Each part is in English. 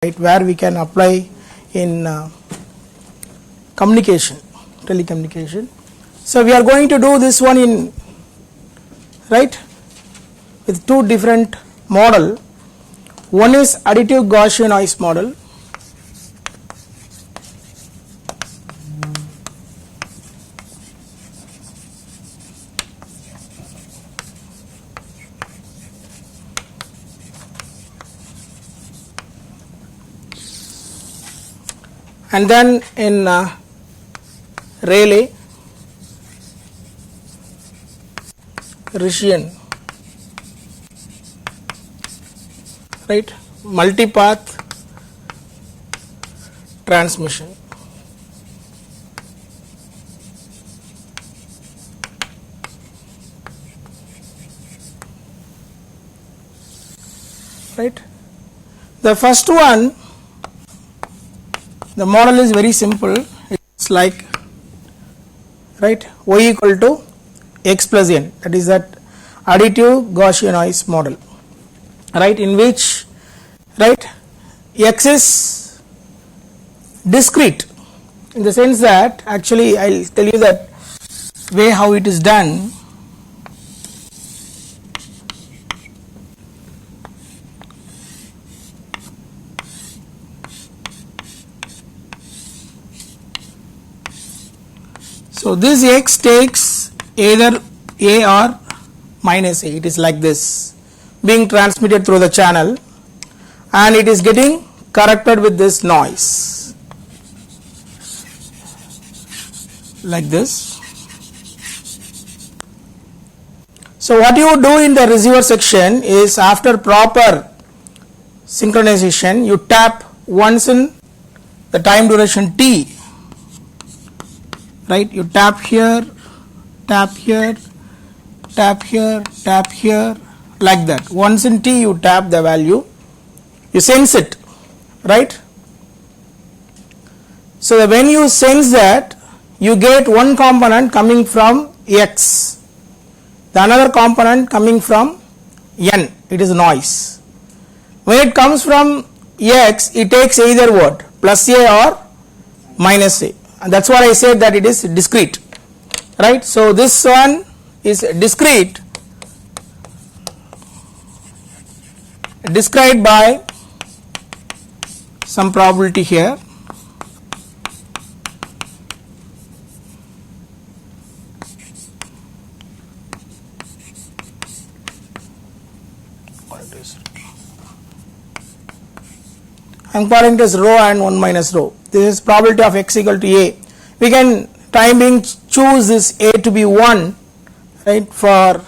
right, where we can apply in communication, telecommunication. So we are going to do this one in, right, with two different model. One is additive Gaussian noise model, and then in Rayleigh Ritchie, right, multipath transmission. Right. The first one, the model is very simple. It's like, right, y equal to x plus n, that is that additive Gaussian noise model, right, in which, right, x is discrete in the sense that, actually I will tell you that way how it is done. So this x takes either a or minus a, it is like this, being transmitted through the channel, and it is getting corrected with this noise like this. So what you do in the receiver section is, after proper synchronization, you tap once in the time duration t, right, you tap here, tap here, tap here, tap here, like that. Once in t you tap the value, you sense it, right. So that when you sense that, you get one component coming from x, the another component coming from n, it is noise. When it comes from x, it takes either what, plus a or minus a, and that is what I said that it is discrete, right. So this one is discrete, described by some probability here, I am calling it as rho and 1 minus rho. This is probability of x equal to a. We can time being choose this a to be 1, right, for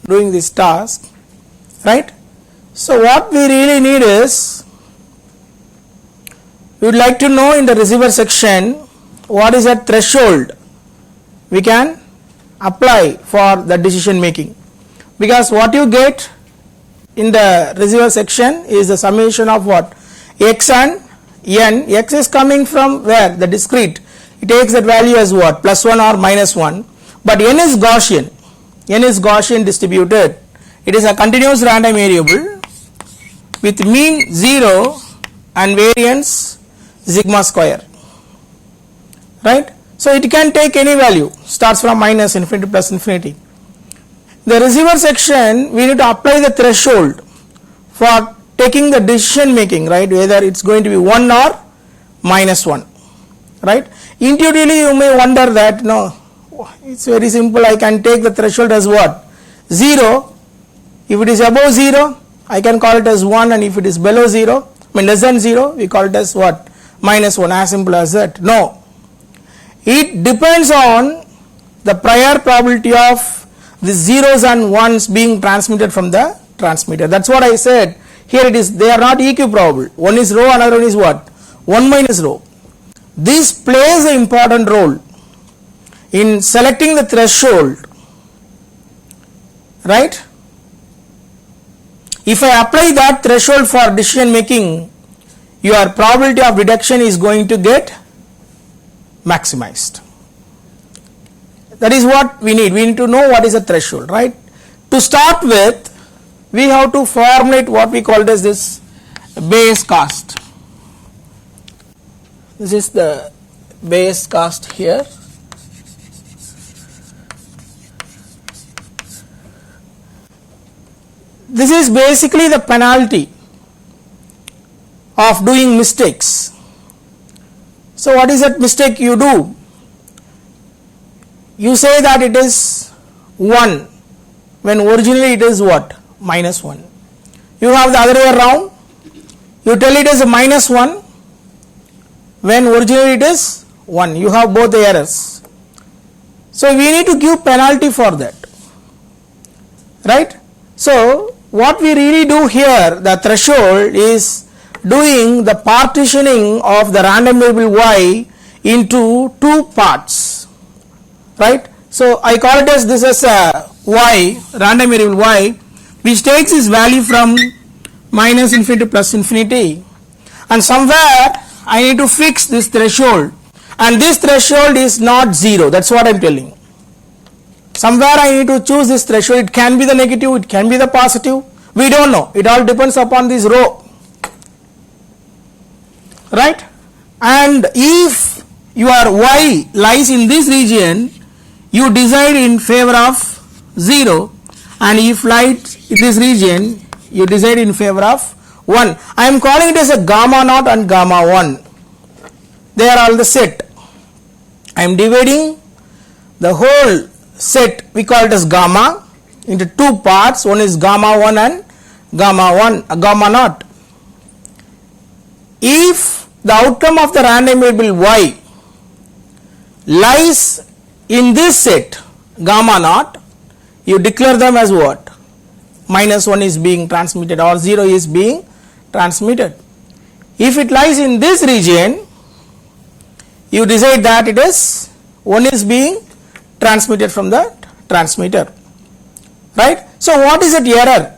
doing this task, right. So what we really need is, we would like to know in the receiver section what is a threshold we can apply for the decision making, because what you get in the receiver section is the summation of what, x and n. X is coming from where, the discrete, it takes that value as what, plus 1 or minus 1, but n is Gaussian, n is Gaussian distributed, it is a continuous random variable with mean 0 and variance sigma square, right. So it can take any value, starts from minus infinity to plus infinity. The receiver section, we need to apply the threshold for taking the decision making, right, whether it is going to be 1 or minus 1, right. Intuitively you may wonder that, no, it is very simple, I can take the threshold as what, 0, if it is above 0 I can call it as 1, and if it is below 0, I mean less than 0, we call it as what, minus 1, as simple as that. No, it depends on the prior probability of the zeros and ones being transmitted from the transmitter. That is what I said. Here it is, they are not equiprobable. One is rho, another one is what, 1 minus rho. This plays an important role in selecting the threshold, right. If I apply that threshold for decision making, your probability of deduction is going to get maximized. That is what we need. We need to know what is a threshold, right. To start with, we have to formulate what we call as this Bayes cost. This is the Bayes cost here. This is basically the penalty of doing mistakes. So what is that mistake you do? You say that it is 1 when originally it is what? Minus 1. You have the other way around. You tell it is a minus 1 when originally it is 1. You have both the errors. So we need to give penalty for that. Right? So what we really do here, the threshold is doing the partitioning of the random variable y into two parts. Right? So I call it as this as a y, random variable y, which takes its value from minus infinity to plus infinity, and somewhere I need to fix this threshold, and this threshold is not 0. That's what I am telling. Somewhere I need to choose this threshold. It can be the negative, it can be the positive, we don't know. It all depends upon this row. Right? And if your y lies in this region, you decide in favor of 0, and if lies in this region, you decide in favor of 1. I am calling it as a gamma naught and gamma 1. They are all the set. I am dividing the whole set, we call it as gamma, into two parts. One is gamma 1 and gamma naught. If the outcome of the random variable y lies in this set gamma naught, you declare them as what? Minus 1 is being transmitted or 0 is being transmitted. If it lies in this region, you decide that it is 1 is being transmitted from the transmitter. Right? So what is that error?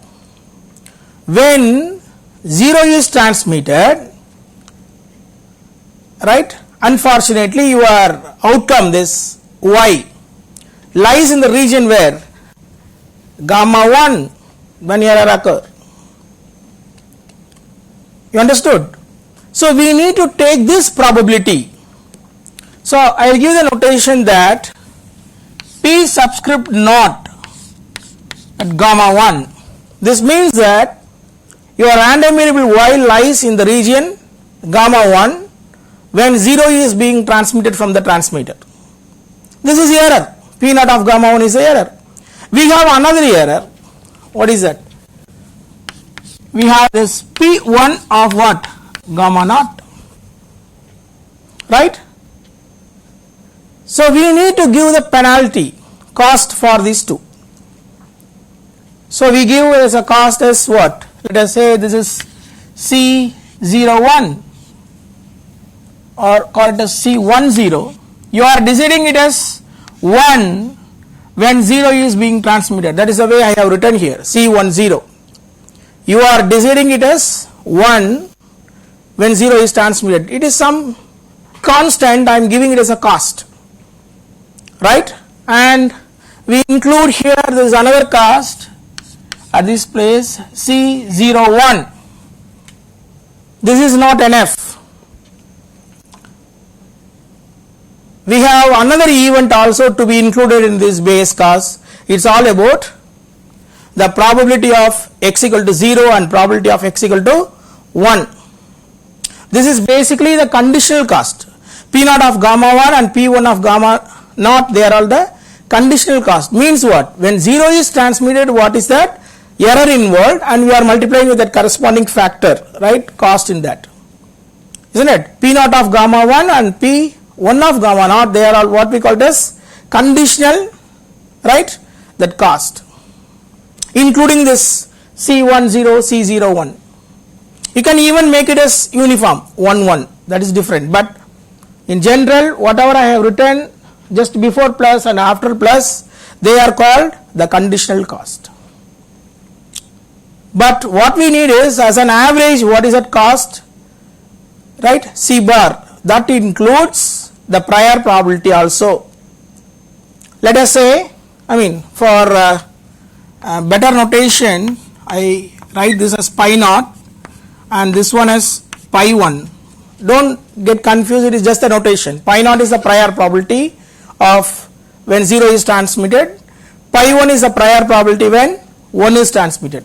When 0 is transmitted, right, unfortunately your outcome, this y, lies in the region where gamma 1 when error occur. You understood? So we need to take this probability. So I will give the notation that P subscript naught at gamma 1. This means that your random variable y lies in the region gamma 1 when 0 is being transmitted from the transmitter. This is error. P naught of gamma 1 is the error. We have another error. What is that? We have this P1 of what? Gamma naught. Right? So we need to give the penalty cost for these two. So we give as a cost as what? Let us say this is C01 or call it as C10. You are deciding it as 1 when 0 is being transmitted. That is the way I have written here, C10. You are deciding it as 1 when 0 is transmitted. It is some constant, I am giving it as a cost. Right? And we include here, there is another cost at this place, C01. This is not enough. We have another event also to be included in this Bayes cost. It's all about the probability of x equal to 0 and probability of x equal to 1. This is basically the conditional cost. P naught of gamma 1 and P1 of gamma naught, they are all the conditional cost. Means what? When 0 is transmitted, what is that? Error involved, and we are multiplying with that corresponding factor, right? Cost in that. Isn't it? P naught of gamma 1 and P1 of gamma naught, they are all what we call it as conditional, right? That cost. Including this C10, C01. You can even make it as uniform, 1, 1. That is different. But in general, whatever I have written just before plus and after plus, they are called the conditional cost. But what we need is, as an average, what is that cost? Right? C bar. That includes the prior probability also. Let us say, for better notation, I write this as pi naught and this one is pi 1. Don't get confused, it is just a notation. Pi naught is the prior probability of when 0 is transmitted, pi 1 is the prior probability when 1 is transmitted.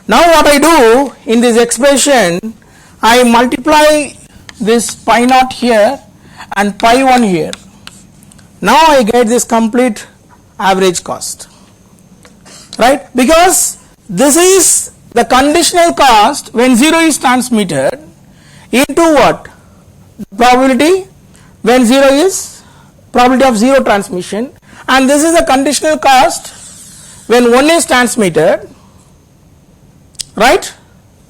Now what I do in this expression, I multiply this pi naught here and pi 1 here. Now I get this complete average cost, right? Because this is the conditional cost when 0 is transmitted into what? Probability when 0 is probability of 0 transmission, and this is the conditional cost when 1 is transmitted, right,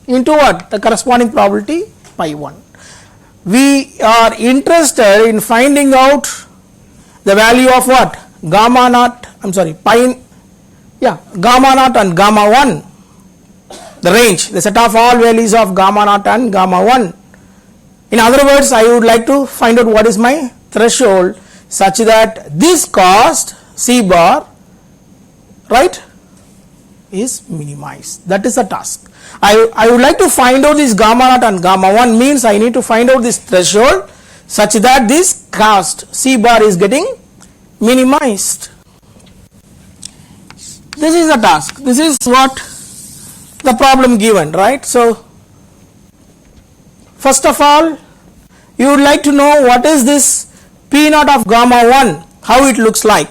into what? The corresponding probability pi 1. We are interested in finding out the value of what? Gamma naught, gamma naught and gamma 1, the range, the set of all values of gamma naught and gamma 1. In other words, I would like to find out what is my threshold such that this cost C bar, right, is minimized. That is the task. I would like to find out this gamma naught and gamma 1, means I need to find out this threshold such that this cost C bar is getting minimized. This is the task. This is what the problem given, right? So first of all, you would like to know what is this P naught of gamma 1, how it looks like.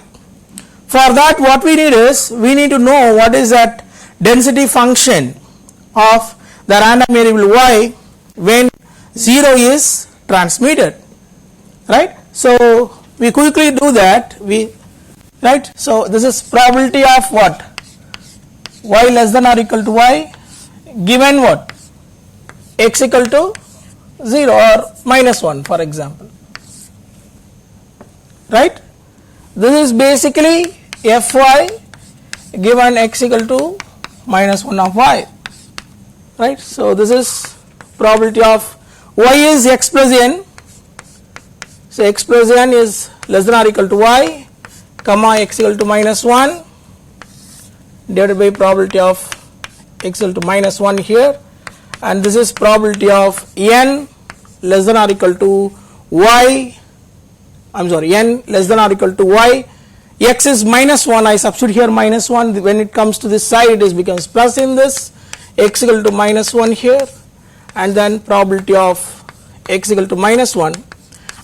For that, what we need is, we need to know what is that density function of the random variable y when 0 is transmitted, right? So we quickly do that, right? So this is probability of what? Y less than or equal to y given what? X equal to 0 or minus 1, for example, right? This is basically Fy given x equal to minus 1 of y, right? So this is probability of y is x plus n. So x plus n is less than or equal to y, comma x equal to minus 1 divided by probability of x equal to minus 1 here, and this is probability of n less than or equal to y, n less than or equal to y, x is minus 1, I substitute here minus 1, when it comes to this side it becomes plus in this, x equal to minus 1 here, and then probability of x equal to minus 1.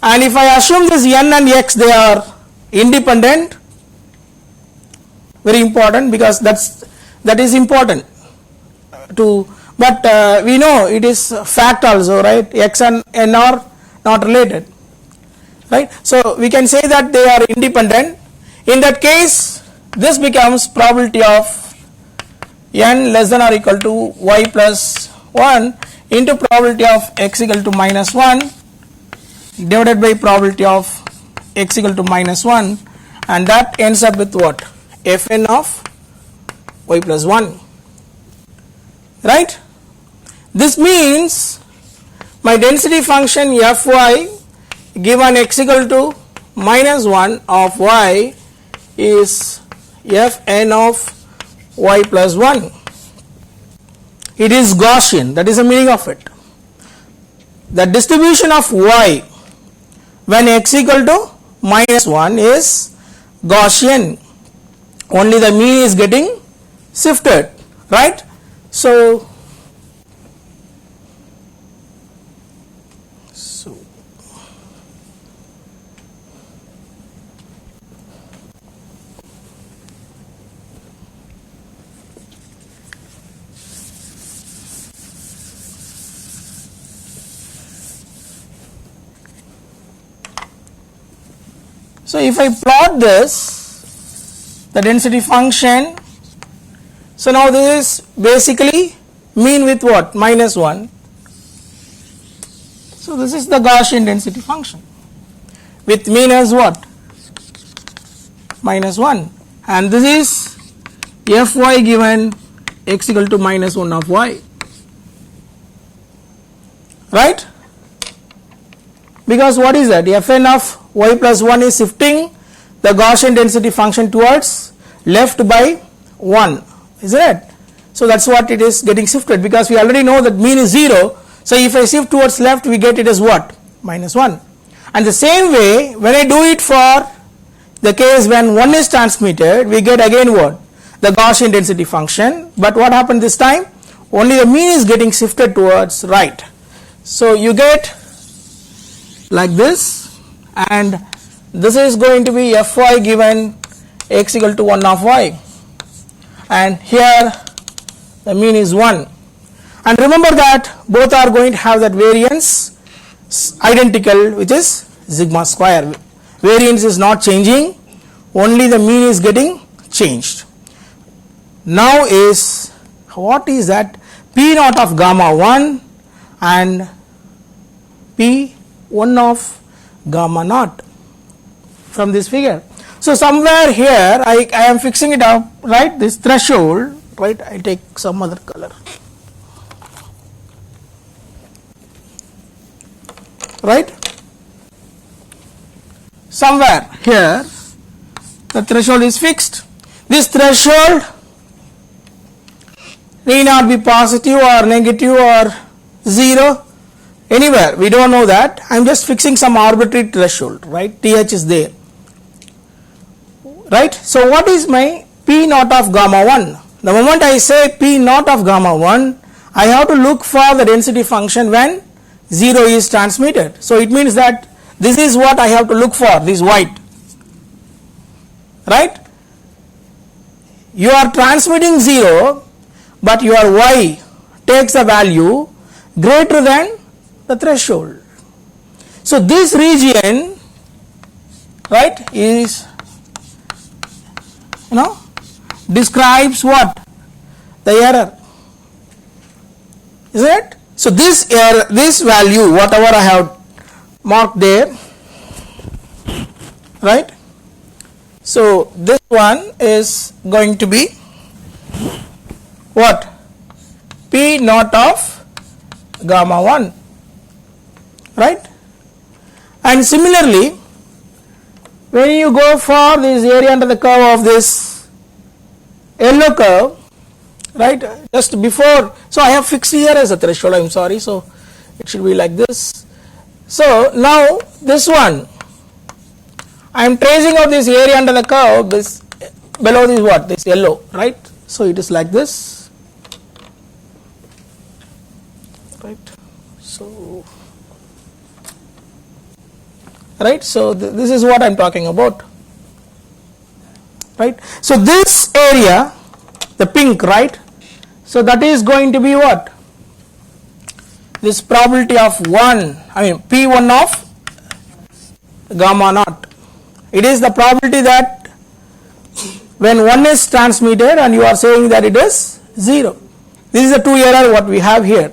And if I assume this n and x, they are independent, very important, because that is important to, but we know it is fact also, right? X and n are not related, right? So we can say that they are independent. In that case, this becomes probability of n less than or equal to y plus 1 into probability of x equal to minus 1 divided by probability of x equal to minus 1, and that ends up with what? Fn of y plus 1, right? This means my density function Fy given x equal to minus 1 of y is Fn of y plus 1. It is Gaussian, that is the meaning of it. The distribution of y when x equal to minus 1 is Gaussian, only the mean is getting shifted, right? So So if I plot this, the density function, so now this is basically mean with what? Minus 1. So this is the Gaussian density function with mean as what? Minus 1, and this is Fy given x equal to minus 1 of y, right? Because what is that? Fn of y plus 1 is shifting the Gaussian density function towards left by 1, isn't it? So that's what it is getting shifted, because we already know that mean is 0, So if I shift towards left, we get it as what? Minus 1. And the same way, when I do it for the case when 1 is transmitted, we get again what? The Gaussian density function. But what happened this time? Only the mean is getting shifted towards right. So you get like this, and this is going to be Fy given x equal to 1 of y, and here the mean is 1. And remember that both are going to have that variance identical, which is sigma square. Variance is not changing, only the mean is getting changed. Now is, what is that? P naught of gamma 1 and P 1 of gamma naught from this figure. So somewhere here I am fixing it up, right, this threshold, right, I take some other color, right, somewhere here the threshold is fixed. This threshold need not be positive or negative or 0, anywhere, we don't know that. I am just fixing some arbitrary threshold, right, th is there, right. So what is my P naught of gamma 1? The moment I say P naught of gamma 1, I have to look for the density function when 0 is transmitted. So it means that this is what I have to look for, this white, right. You are transmitting 0, but your y takes a value greater than the threshold. So this region, right, is, describes what? The error, isn't it? So this error, this value, whatever I have marked there, right? So this one is going to be what? P naught of gamma 1, right? And similarly, when you go for this area under the curve of this yellow curve, right, just before, so I have fixed here as a threshold, I am sorry, so it should be like this. So now this one, I am tracing out this area under the curve, this below this what? This yellow, right? So it is like this, right? So, right? So this is what I am talking about, right? So this area, the pink, right? So that is going to be what? This probability of 1, I mean P1 of gamma naught. It is the probability that when 1 is transmitted and you are saying that it is 0. This is the 2 error what we have here,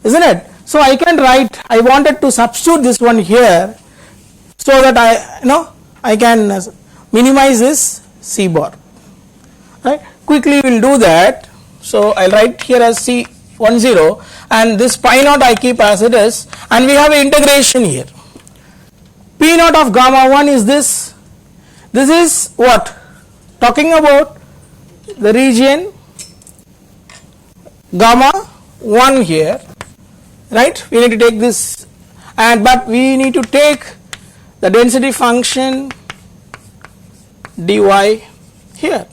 isn't it? So I can write, I wanted to substitute this one here so that I can minimize this C bar, right? Quickly we will do that. So I will write here as C10, and this pi naught I keep as it is, and we have an integration here. P naught of gamma 1 is this. This is what? Talking about the region gamma 1 here, right? We need to take this, and but we need to take the density function dy here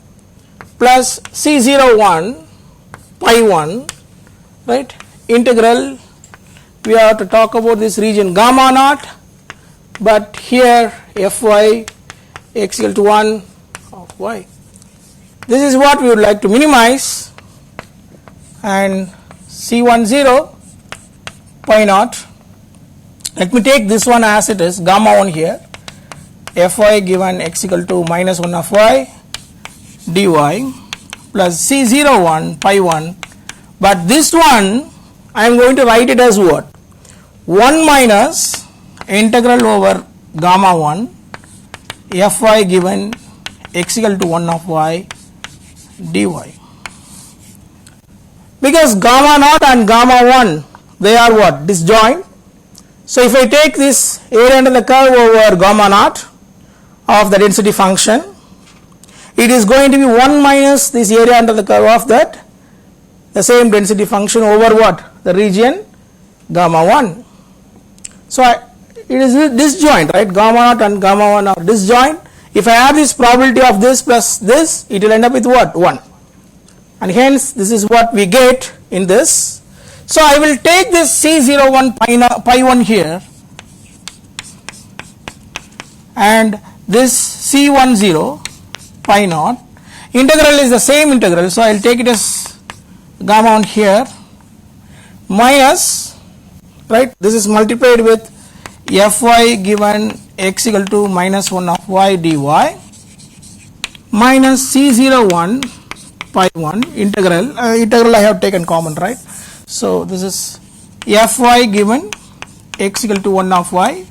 plus C01 pi 1, right? Integral, we have to talk about this region gamma naught, but here Fy x equal to 1 of y. This is what we would like to minimize, and C10 pi naught. Let me take this one as it is, gamma 1 here, Fy given x equal to minus 1 of y dy plus C01 pi 1, but this one I am going to write it as what? 1 minus integral over gamma 1 Fy given x equal to 1 of y dy, because gamma naught and gamma 1, they are what? Disjoint. So if I take this area under the curve over gamma naught of the density function, it is going to be 1 minus this area under the curve of that, the same density function over what? The region gamma 1. So it is disjoint, right? Gamma naught and gamma 1 are disjoint. If I have this probability of this plus this, it will end up with what? 1. And hence this is what we get in this. So I will take this C01 pi 1 here and this C10 pi naught. Integral is the same integral, so I will take it as gamma 1 here minus, right, this is multiplied with fy given x equal to minus 1 of y dy minus C01 pi 1 integral, I have taken common, right. So this is fy given x equal to 1 of y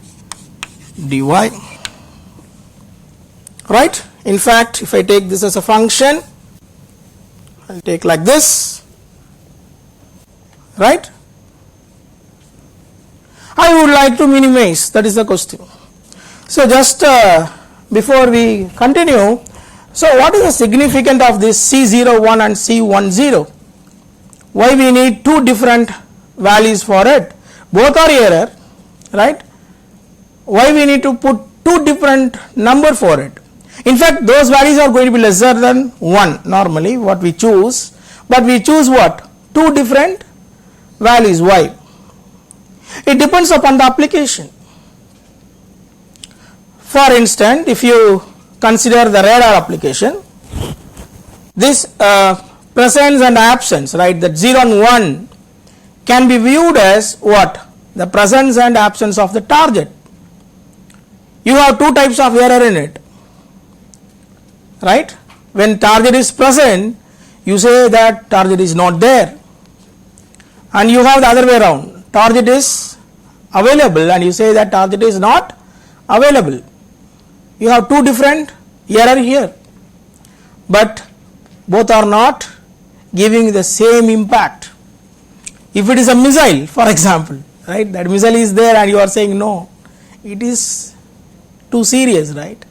dy, right. In fact, if I take this as a function, I will take like this, right. I would like to minimize, that is the question. So just before we continue, so what is the significance of this C01 and C10? Why we need two different values for it? Both are error, right? Why we need to put two different number for it? In fact, those values are going to be lesser than 1 normally what we choose, but we choose what? Two different values. Why? It depends upon the application. For instance, if you consider the radar application, this presence and absence, right, that 0 and 1 can be viewed as what? The presence and absence of the target. You have two types of error in it, right. When target is present, you say that target is not there, and you have the other way around. Target is available and you say that target is not available. You have two different error here, but both are not giving the same impact. If it is a missile, for example, right, that missile is there and you are saying no, it is too serious, right.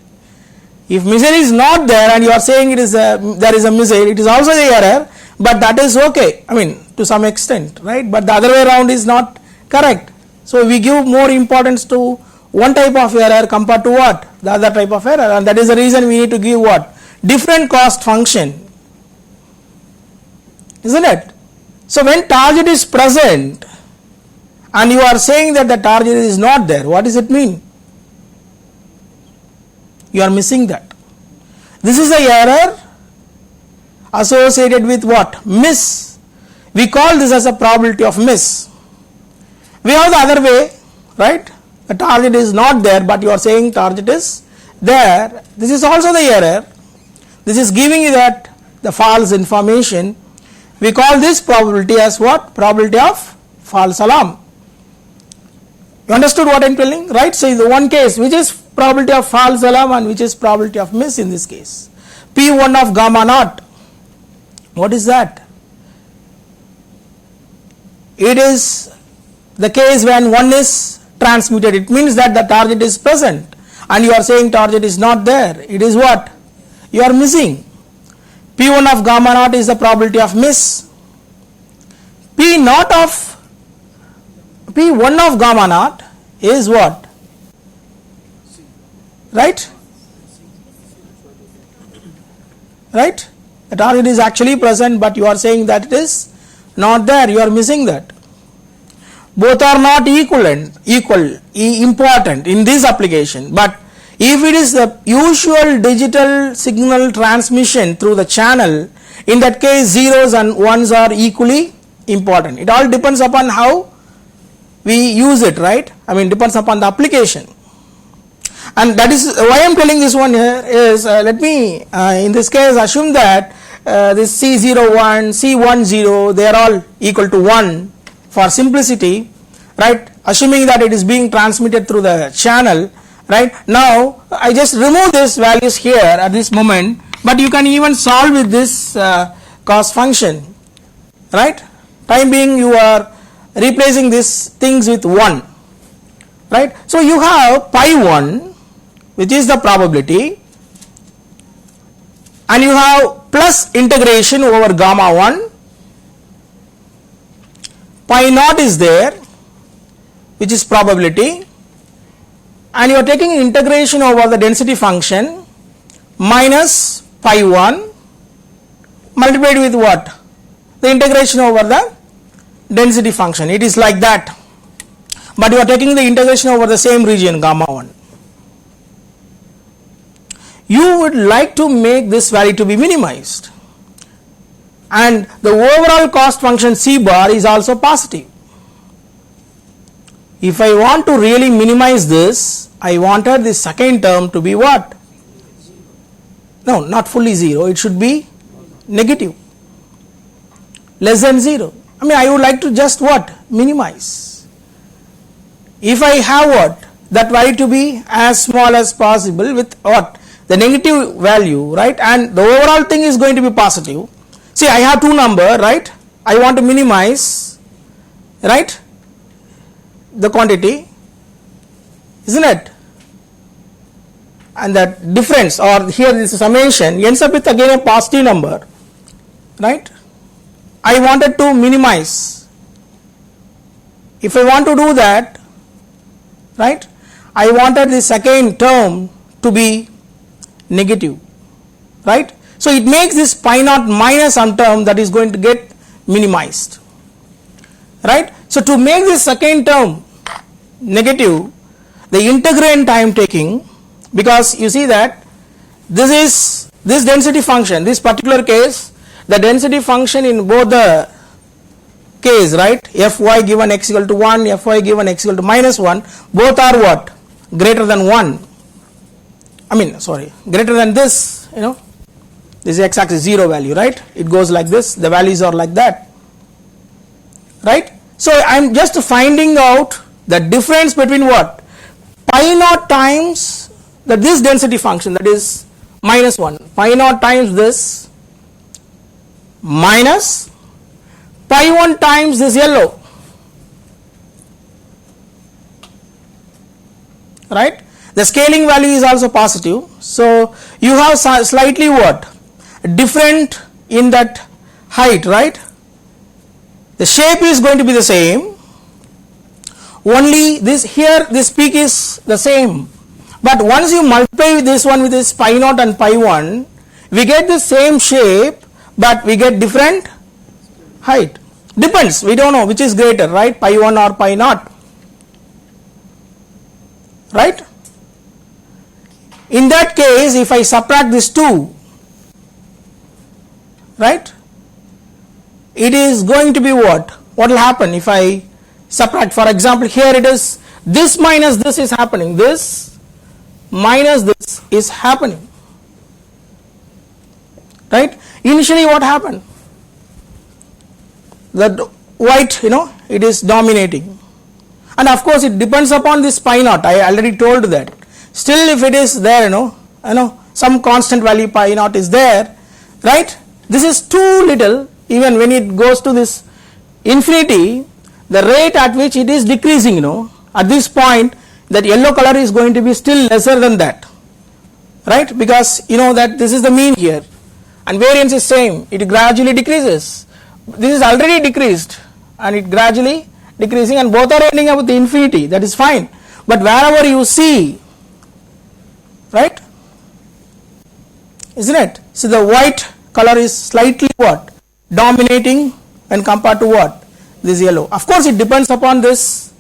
If missile is not there and you are saying it is there is a missile, it is also the error, but that is okay, I mean to some extent, right, but the other way around is not correct. So we give more importance to one type of error compared to what? The other type of error, and that is the reason we need to give what? Different cost function, isn't it? So when target is present and you are saying that the target is not there, what does it mean? You are missing that. This is the error associated with what? Miss. We call this as a probability of miss. We have the other way, right? The target is not there, but you are saying target is there. This is also the error. This is giving you that the false information. We call this probability as what? Probability of false alarm. You understood what I am telling, right? So in the one case, which is probability of false alarm and which is probability of miss in this case? P1 of gamma naught. What is that? It is the case when 1 is transmitted. It means that the target is present and you are saying target is not there. It is what? You are missing. P1 of gamma naught is the probability of miss. P1 of gamma naught is what? Right? Right? The target is actually present, but you are saying that it is not there. You are missing that. Both are not important in this application, but if it is the usual digital signal transmission through the channel, in that case zeros and ones are equally important. It all depends upon how we use it, right? I mean, depends upon the application. And that is why I am telling this one here is, let me in this case assume that this C01, C10, they are all equal to 1 for simplicity, right? Assuming that it is being transmitted through the channel, right? Now I just remove these values here at this moment, but you can even solve with this cost function, right? Time being you are replacing these things with 1, right? So you have pi 1, which is the probability, and you have plus integration over gamma 1, pi naught is there, which is probability, and you are taking integration over the density function minus pi 1 multiplied with what? The integration over the density function. It is like that, but you are taking the integration over the same region gamma 1. You would like to make this value to be minimized, and the overall cost function C bar is also positive. If I want to really minimize this, I wanted the second term to be what? No, not fully 0, it should be negative, less than 0. I mean, I would like to just what? Minimize. If I have what? That value to be as small as possible with what? The negative value, right? And the overall thing is going to be positive. See, I have two numbers, right? I want to minimize, right, the quantity, isn't it? And that difference, or here this summation, ends up with again a positive number, right? I wanted to minimize. If I want to do that, right, I wanted the second term to be negative, right? So it makes this pi naught minus some term that is going to get minimized, right? So to make this second term negative, the integrand I am taking, because you see that this is this density function, this particular case, the density function in both the case, right, fy given x equal to 1, fy given x equal to minus 1, both are what? Greater than 1. I mean, sorry, greater than this, you know, this is x-axis 0 value, right? It goes like this, the values are like that, right? So I am just finding out the difference between what? Pi naught times this density function, that is minus 1, pi naught times this minus pi 1 times this yellow, right? The scaling value is also positive, so you have slightly what? Different in that height, right? The shape is going to be the same, only this here, this peak is the same, but once you multiply this one with this pi naught and pi 1, we get the same shape, but we get different height. Depends, we don't know which is greater, right, pi 1 or pi naught, right? In that case, if I subtract this 2, right, it is going to be what? What will happen if I subtract? For example, here it is this minus this is happening, this minus this is happening, right? Initially what happened? That white, you know, it is dominating, and of course it depends upon this pi naught. I already told that. Still, if it is there, you know, some constant value pi naught is there, right? This is too little. Even when it goes to this infinity, the rate at which it is decreasing, you know, at this point, that yellow color is going to be still lesser than that, right? Because you know that this is the mean here, and variance is same. It gradually decreases. This is already decreased, and it gradually decreasing, and both are ending up with the infinity. That is fine. But wherever you see, right, isn't it? So the white color is slightly what? Dominating when compared to what? This yellow. Of course it depends upon this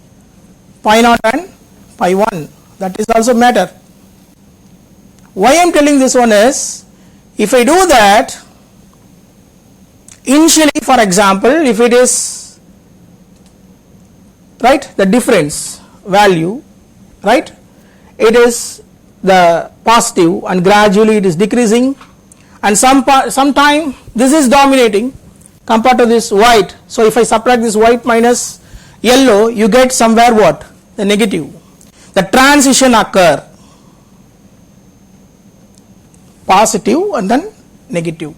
pi naught and pi 1. That is also matter. Why I am telling this one is, if I do that, initially for example, if it is, right, the difference value, right, it is the positive, and gradually it is decreasing, and sometime this is dominating compared to this white. So if I subtract this white minus yellow, you get somewhere what? The negative. The transition occur, positive and then negative.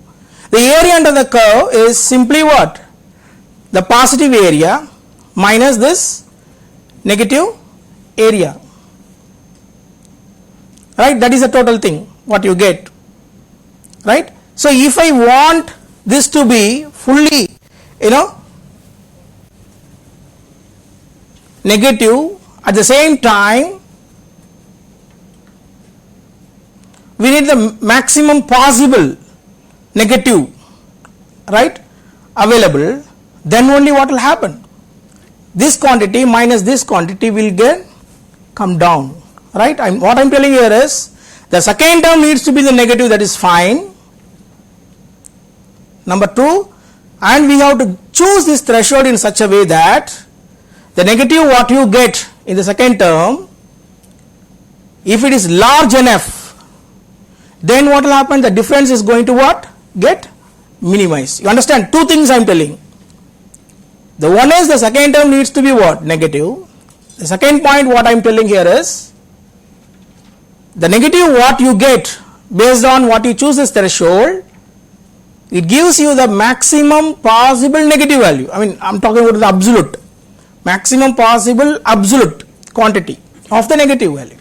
The area under the curve is simply what? The positive area minus this negative area, right? That is the total thing what you get, right? So if I want this to be fully, you know, negative, At the same time, we need the maximum possible negative, right, available. Then only what will happen? This quantity minus this quantity will come down, right? What I am telling here is the second term needs to be the negative, that is fine. Number 2, and we have to choose this threshold in such a way that the negative what you get in the second term, if it is large enough, then what will happen? The difference is going to what? Get minimized. You understand? Two things I am telling. The one is the second term needs to be what? Negative. The second point what I am telling here is the negative what you get based on what you choose this threshold, it gives you the maximum possible negative value. I mean, I am talking about the absolute, maximum possible absolute quantity of the negative value.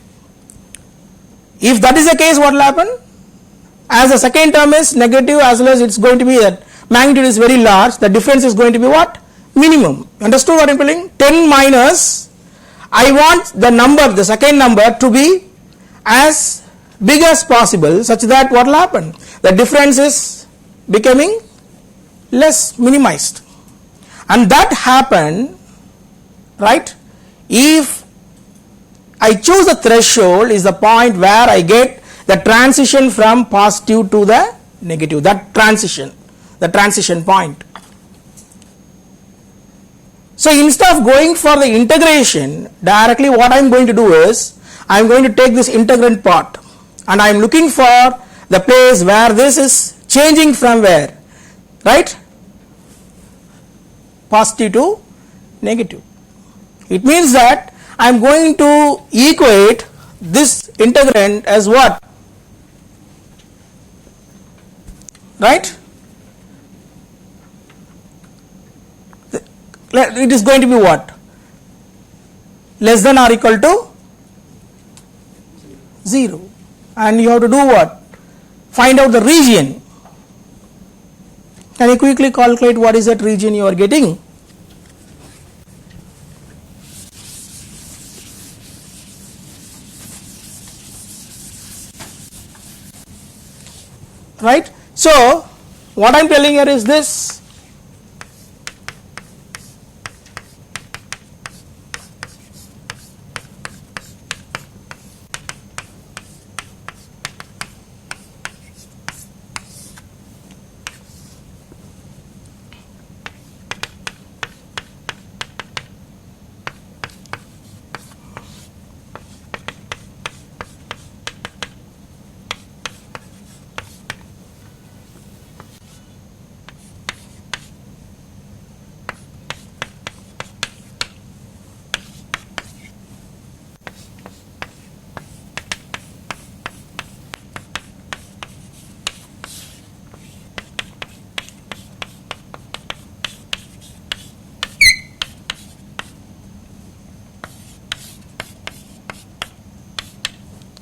If that is the case, what will happen? As the second term is negative, as well as it is going to be that magnitude is very large, the difference is going to be what? Minimum. Understood what I am telling? 10 minus, I want the number, the second number to be as big as possible, such that what will happen? The difference is becoming less, minimized. And that happen, right, if I choose the threshold is the point where I get the transition from positive to the negative, that transition, the transition point. So instead of going for the integration directly, what I am going to do is I am going to take this integrand part and I am looking for the place where this is changing from where, right, positive to negative. It means that I am going to equate this integrand as what, right? It is going to be what? Less than or equal to 0. And you have to do what? Find out the region. Can you quickly calculate what is that region you are getting? Right? So, what I am telling here is this.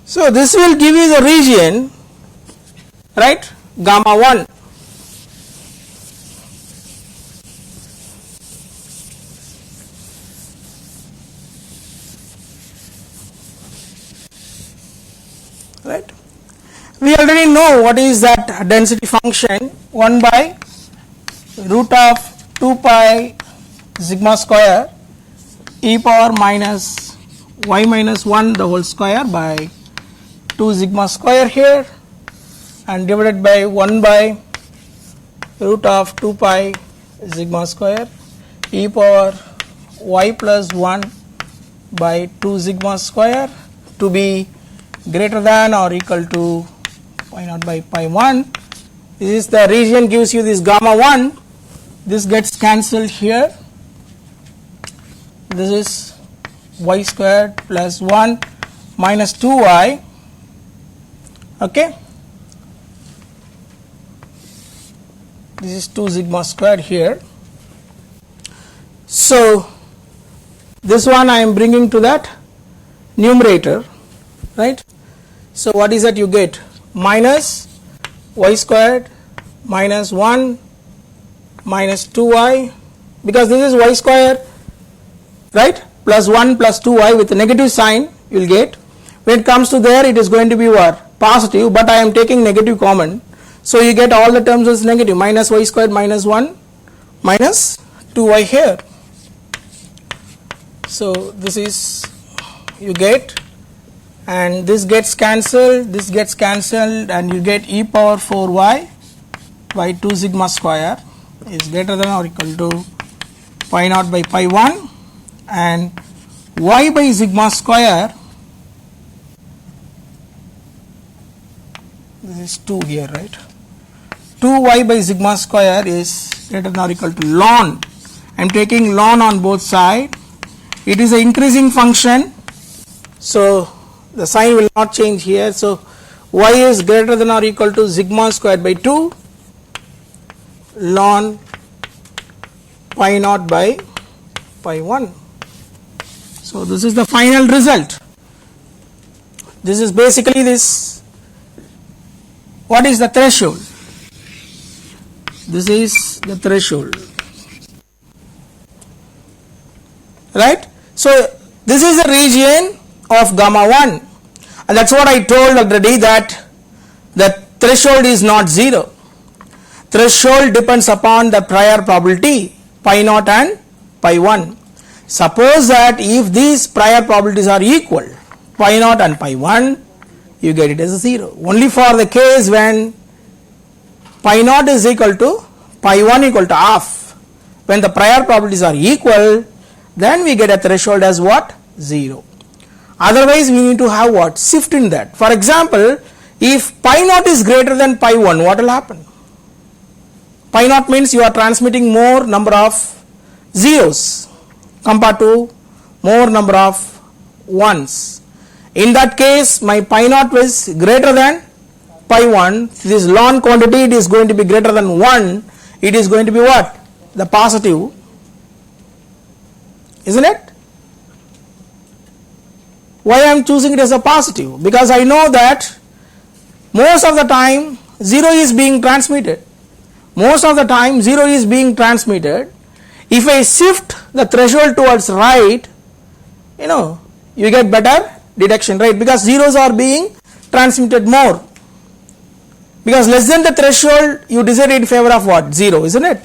So this will give you the region, right, gamma 1. Right. We already know what is that density function, 1 by root of 2 pi sigma square e power minus y minus 1 the whole square by 2 sigma square here and divided by 1 by root of 2 pi sigma square e power y plus 1 by 2 sigma square to be greater than or equal to y naught by pi 1. This is the region, gives you this gamma 1. This gets cancelled here. This is y squared plus 1 minus 2y. Okay, this is 2 sigma squared here. So this one I am bringing to that numerator, right? So what is that you get? Minus y squared minus 1 minus 2y, because this is y square, right, plus 1 plus 2y with a negative sign you will get. When it comes to there, it is going to be what? Positive, but I am taking negative common. So you get all the terms as negative, minus y squared minus 1 minus 2y here. So this is you get, and this gets cancelled, and you get e power 4y by 2 sigma square is greater than or equal to pi naught by pi 1, and y by sigma square, this is 2 here, right? 2y by sigma square is greater than or equal to ln. I am taking ln on both sides. It is an increasing function, so the sign will not change here. So y is greater than or equal to sigma squared by 2 ln pi naught by pi 1. So this is the final result. This is basically this. What is the threshold? This is the threshold, right? So this is the region of gamma 1, and that's what I told already, that the threshold is not 0. Threshold depends upon the prior probability pi naught and pi 1. Suppose that if these prior probabilities are equal, pi naught and pi 1, you get it as a 0. Only for the case when pi naught is equal to pi 1 equal to half, when the prior probabilities are equal, then we get a threshold as what? 0. Otherwise we need to have what? Shift in that. For example, if pi naught is greater than pi 1, what will happen? Pi naught means you are transmitting more number of zeros compared to more number of ones. In that case, my pi naught is greater than pi 1, this ln quantity, it is going to be greater than 1, it is going to be what? The positive, isn't it? Why I am choosing it as a positive? Because I know that most of the time 0 is being transmitted. Most of the time 0 is being transmitted. If I shift the threshold towards right, you get better detection, right? Because zeros are being transmitted more. Because less than the threshold, you decide in favor of what? 0, isn't it?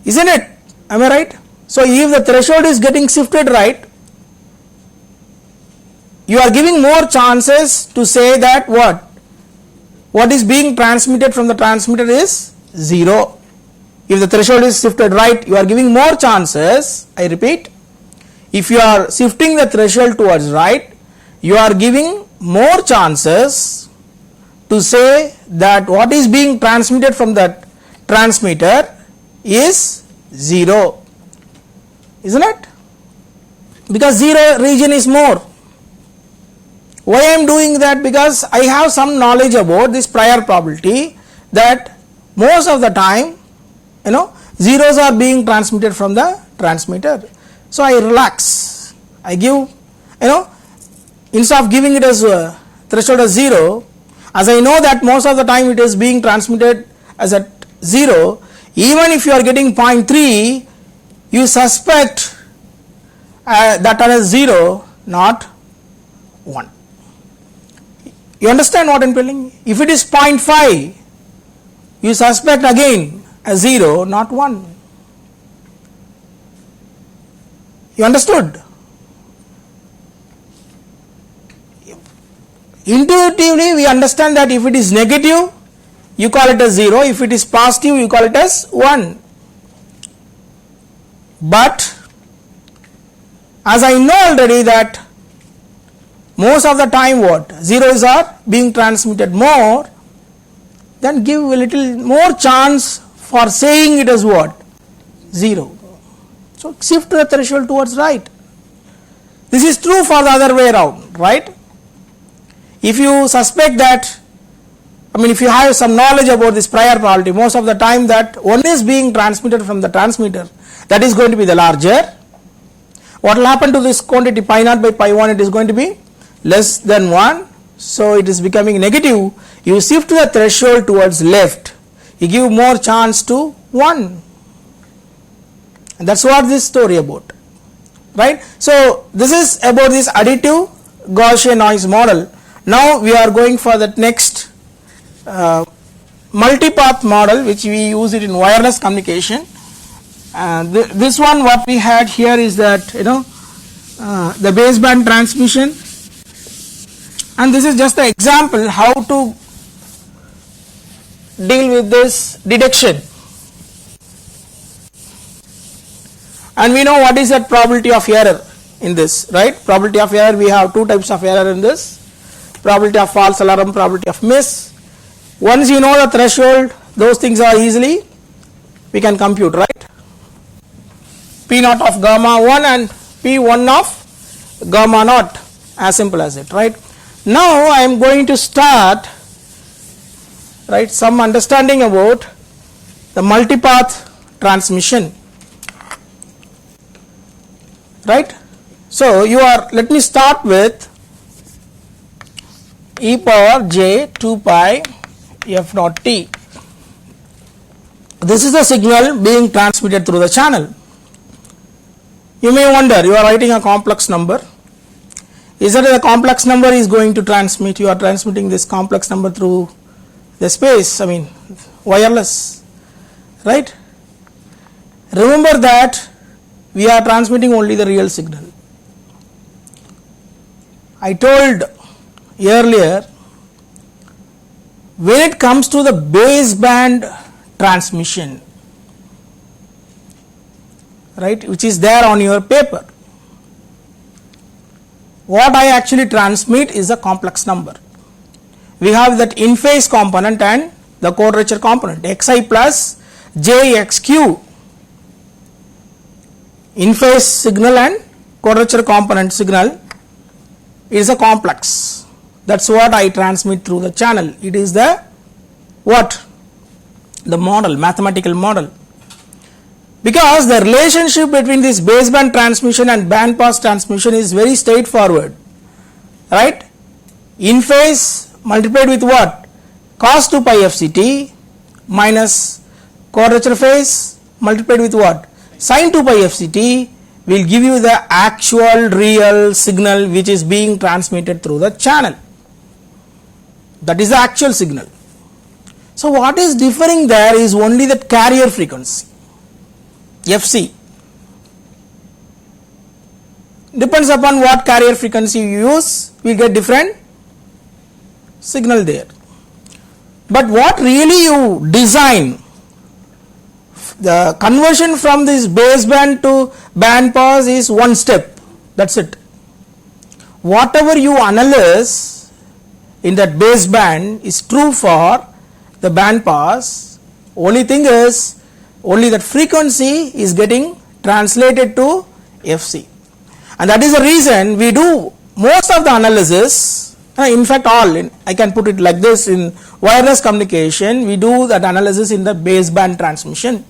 Isn't it? Am I right? So if the threshold is getting shifted right, you are giving more chances to say that what is being transmitted from the transmitter is 0. If the threshold is shifted right, you are giving more chances. I repeat, if you are shifting the threshold towards right, you are giving more chances to say that what is being transmitted from that transmitter is 0, isn't it? Because 0 region is more. Why I am doing that? Because I have some knowledge about this prior probability that most of the time zeros are being transmitted from the transmitter. So I relax, I give, instead of giving it as a threshold as 0, as I know that most of the time it is being transmitted as at 0, even if you are getting 0.3, you suspect that as 0, not 1. You understand what I am telling? If it is 0.5, you suspect again as 0, not 1. You understood? Intuitively we understand that if it is negative, you call it as 0, if it is positive, you call it as 1. But as I know already that most of the time zeros are being transmitted more, then give a little more chance for saying it as 0. So shift the threshold towards right. This is true for the other way around, right? If you suspect that, if you have some knowledge about this prior probability, most of the time that one is being transmitted from the transmitter, that is going to be the larger. What will happen to this quantity pi naught by pi 1? It is going to be less than 1, so it is becoming negative. You shift the threshold towards left, you give more chance to 1, and that's what this story about. right. So this is about this additive Gaussian noise model. Now we are going for the next multipath model, which we use it in wireless communication. This one, what we had here is that, the baseband transmission, and this is just the example how to deal with this detection. And we know what is that probability of error in this, right? Probability of error, we have two types of error in this: probability of false alarm, probability of miss. Once you know the threshold, those things are easily we can compute, right? P naught of gamma 1 and P1 of gamma naught, as simple as it, right? Now I am going to start, right, some understanding about the multipath transmission, right? So let me start with e power j 2 pi f naught t. This is the signal being transmitted through the channel. You may wonder, you are writing a complex number. Is that a complex number is going to transmit? You are transmitting this complex number through the space, wireless, right? Remember that we are transmitting only the real signal. I told earlier, when it comes to the baseband transmission, right, which is there on your paper, what I actually transmit is a complex number. We have that in phase component and the quadrature component, xi plus jxq, in phase signal and quadrature component signal is a complex. That's what I transmit through the channel. It is the model, mathematical model. Because the relationship between this baseband transmission and band pass transmission is very straightforward, right? In phase multiplied with what? Cos 2 pi fct minus quadrature phase multiplied with what? Sin 2 pi fct will give you the actual real signal which is being transmitted through the channel. That is the actual signal. So what is differing there is only that carrier frequency, Fc. Depends upon what carrier frequency you use, we get different signal there. But what really you design, the conversion from this baseband to band pass is one step, that's it. Whatever you analyze in that baseband is true for the band pass. Only thing is, only that frequency is getting translated to Fc, and that is the reason we do most of the analysis. In fact, I can put it like this: in wireless communication, we do that analysis in the baseband transmission,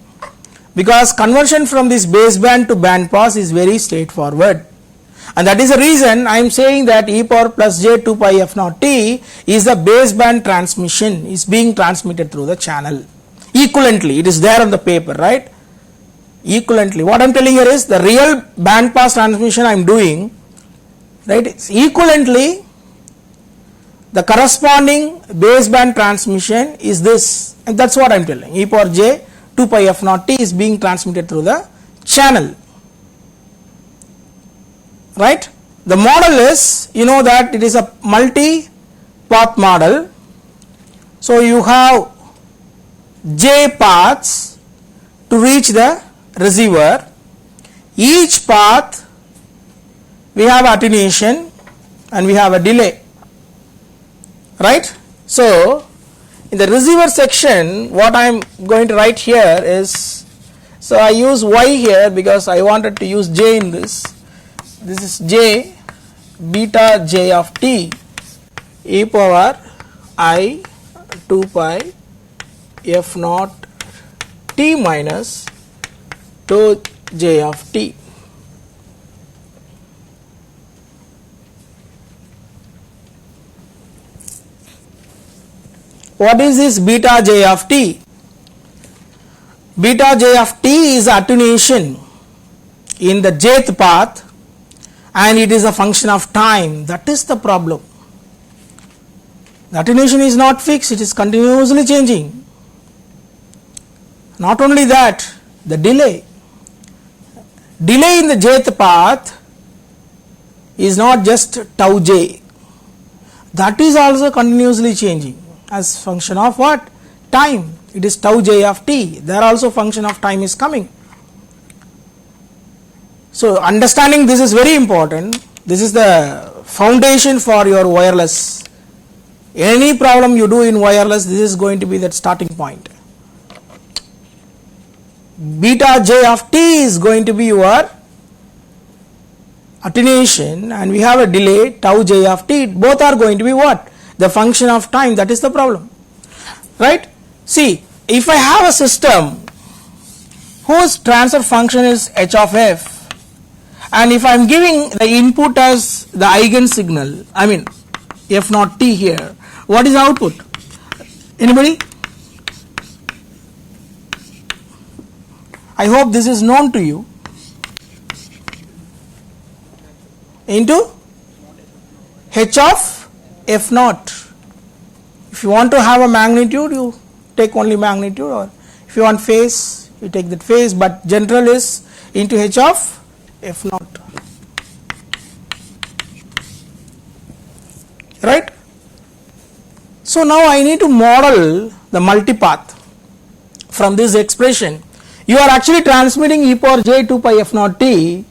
because conversion from this baseband to band pass is very straightforward, and that is the reason I am saying that e power plus j 2 pi f naught t is the baseband transmission, is being transmitted through the channel. Equivalently, it is there on the paper, right? Equivalently, what I am telling here is the real band pass transmission I am doing, right? It's equivalently the corresponding baseband transmission is this, and that's what I am telling. E power j 2 pi f naught t is being transmitted through the channel, right? The model is, you know that it is a multi-path model. So you have j paths to reach the receiver. Each path we have attenuation and we have a delay, right? So in the receiver section, what I am going to write here is, so I use y here because I wanted to use j in this. This is j beta j of t e power I 2 pi f naught t minus tau j of t. What is this beta j of t? Beta j of t is attenuation in the jth path and it is a function of time. That is the problem. The attenuation is not fixed, it is continuously changing. Not only that, the delay in the jth path is not just tau j, that is also continuously changing as function of what? Time. It is tau j of t, there also function of time is coming. So understanding this is very important. This is the foundation for your wireless. Any problem you do in wireless, this is going to be that starting point. Beta j of t is going to be your attenuation, and we have a delay tau j of t, both are going to be what? The function of time. That is the problem, right? See, if I have a system whose transfer function is h of f, and if I am giving the input as the eigen signal, I mean f naught t here, what is the output? Anybody? I hope this is known to you. Into h of f naught. If you want to have a magnitude, you take only magnitude, or if you want phase, you take that phase, but general is into h of f naught, right? So now I need to model the multipath from this expression. You are actually transmitting e power j 2 pi f naught t,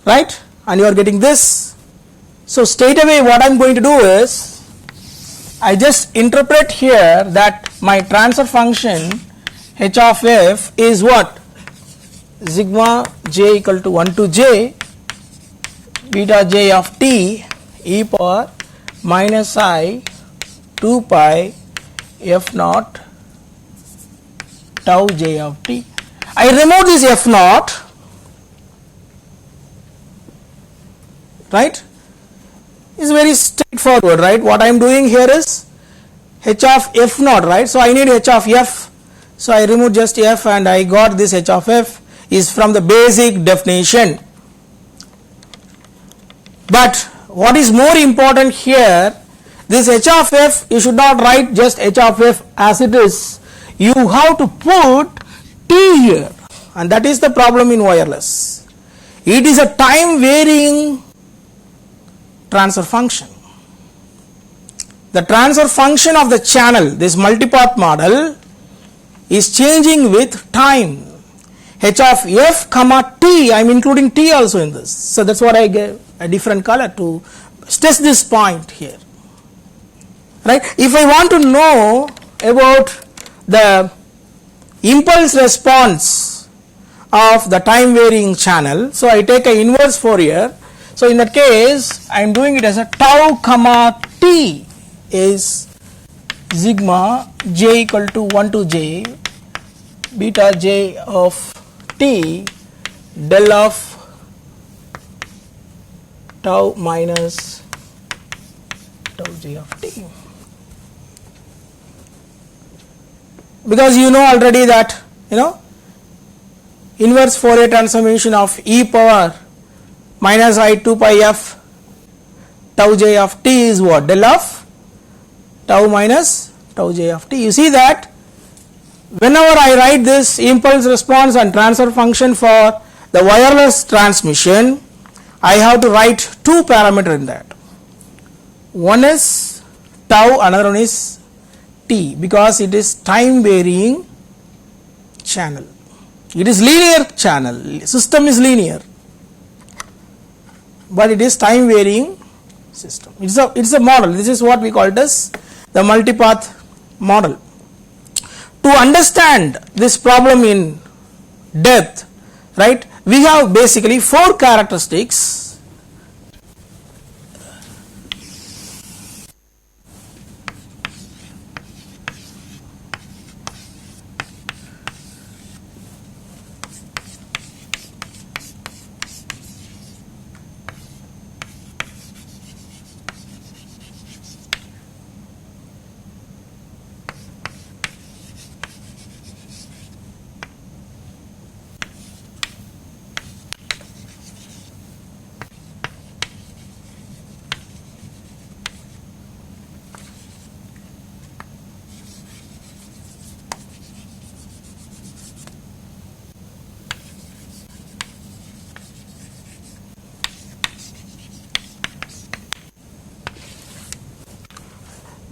right? And you are getting this. So straight away what I am going to do is, I just interpret here that my transfer function h of f is what? Sigma j equal to 1 to j beta j of t e power minus I 2 pi f naught tau j of t. I remove this f naught, right? It's very straightforward, right? What I am doing here is h of f naught, right? So I need h of f, so I remove just f and I got this h of f is from the basic definition. But what is more important here, this h of f, you should not write just h of f as it is, you have to put t here, and that is the problem in wireless. It is a time varying transfer function. The transfer function of the channel, this multipath model, is changing with time. H of f comma t, I am including t also in this, so that is what I gave a different color to stress this point here, right? If I want to know about the impulse response of the time varying channel, so I take a inverse Fourier. So in that case I am doing it as a tau comma t is sigma j equal to 1 to j beta j of t del of tau minus tau j of t, because you know already that inverse Fourier transformation of e power minus I 2 pi f tau j of t is what? Del of tau minus tau j of t. You see that whenever I write this impulse response and transfer function for the wireless transmission, I have to write two parameters in that. One is tau, another one is t, because it is time varying channel. It is linear channel, system is linear, but it is time varying system. It's a model. This is what we call it as the multipath model. To understand this problem in depth, right, we have basically four characteristics.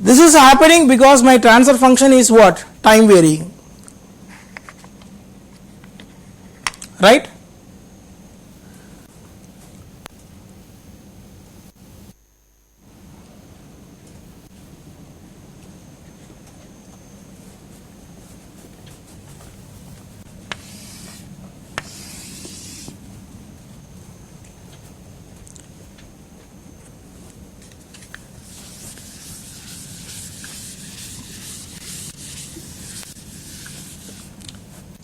This is happening because my transfer function is what? Time varying, right?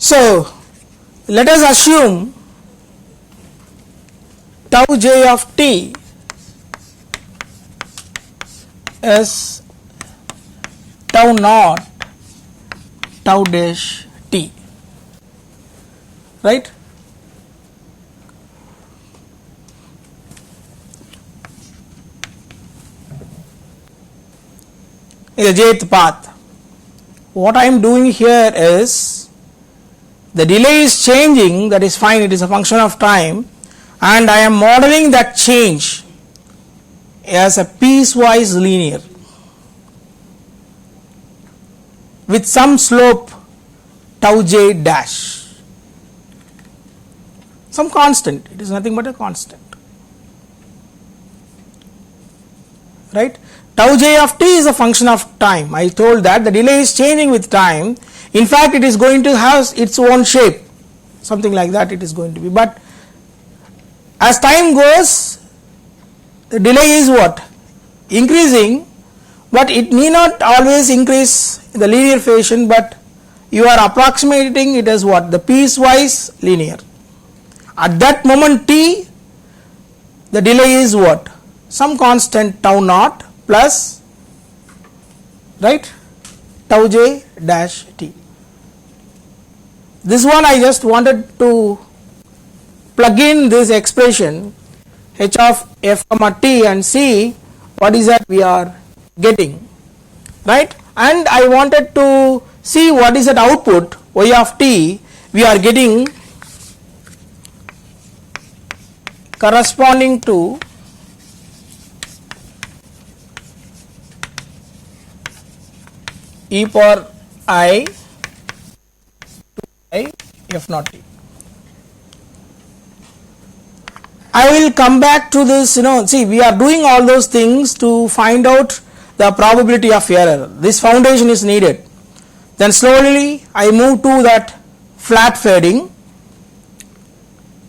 So let us assume tau j of t is tau naught tau dash t, right? In the jth path, what I am doing here is the delay is changing, that is fine, it is a function of time, and I am modeling that change as a piecewise linear with some slope tau j dash, some constant, it is nothing but a constant, right? Tau j of t is a function of time. I told that the delay is changing with time. In fact, it is going to have its own shape, something like that it is going to be, but as time goes, the delay is what? Increasing, but it need not always increase in the linear fashion, but you are approximating it as what? The piecewise linear. At that moment t, the delay is what? Some constant tau naught plus, right, tau j dash t. This one I just wanted to plug in this expression h of f comma t and see what is that we are getting, right? And I wanted to see what is that output y of t we are getting corresponding to e power I f naught t. I will come back to this, see, we are doing all those things to find out the probability of error. This foundation is needed. Then slowly I move to that flat fading,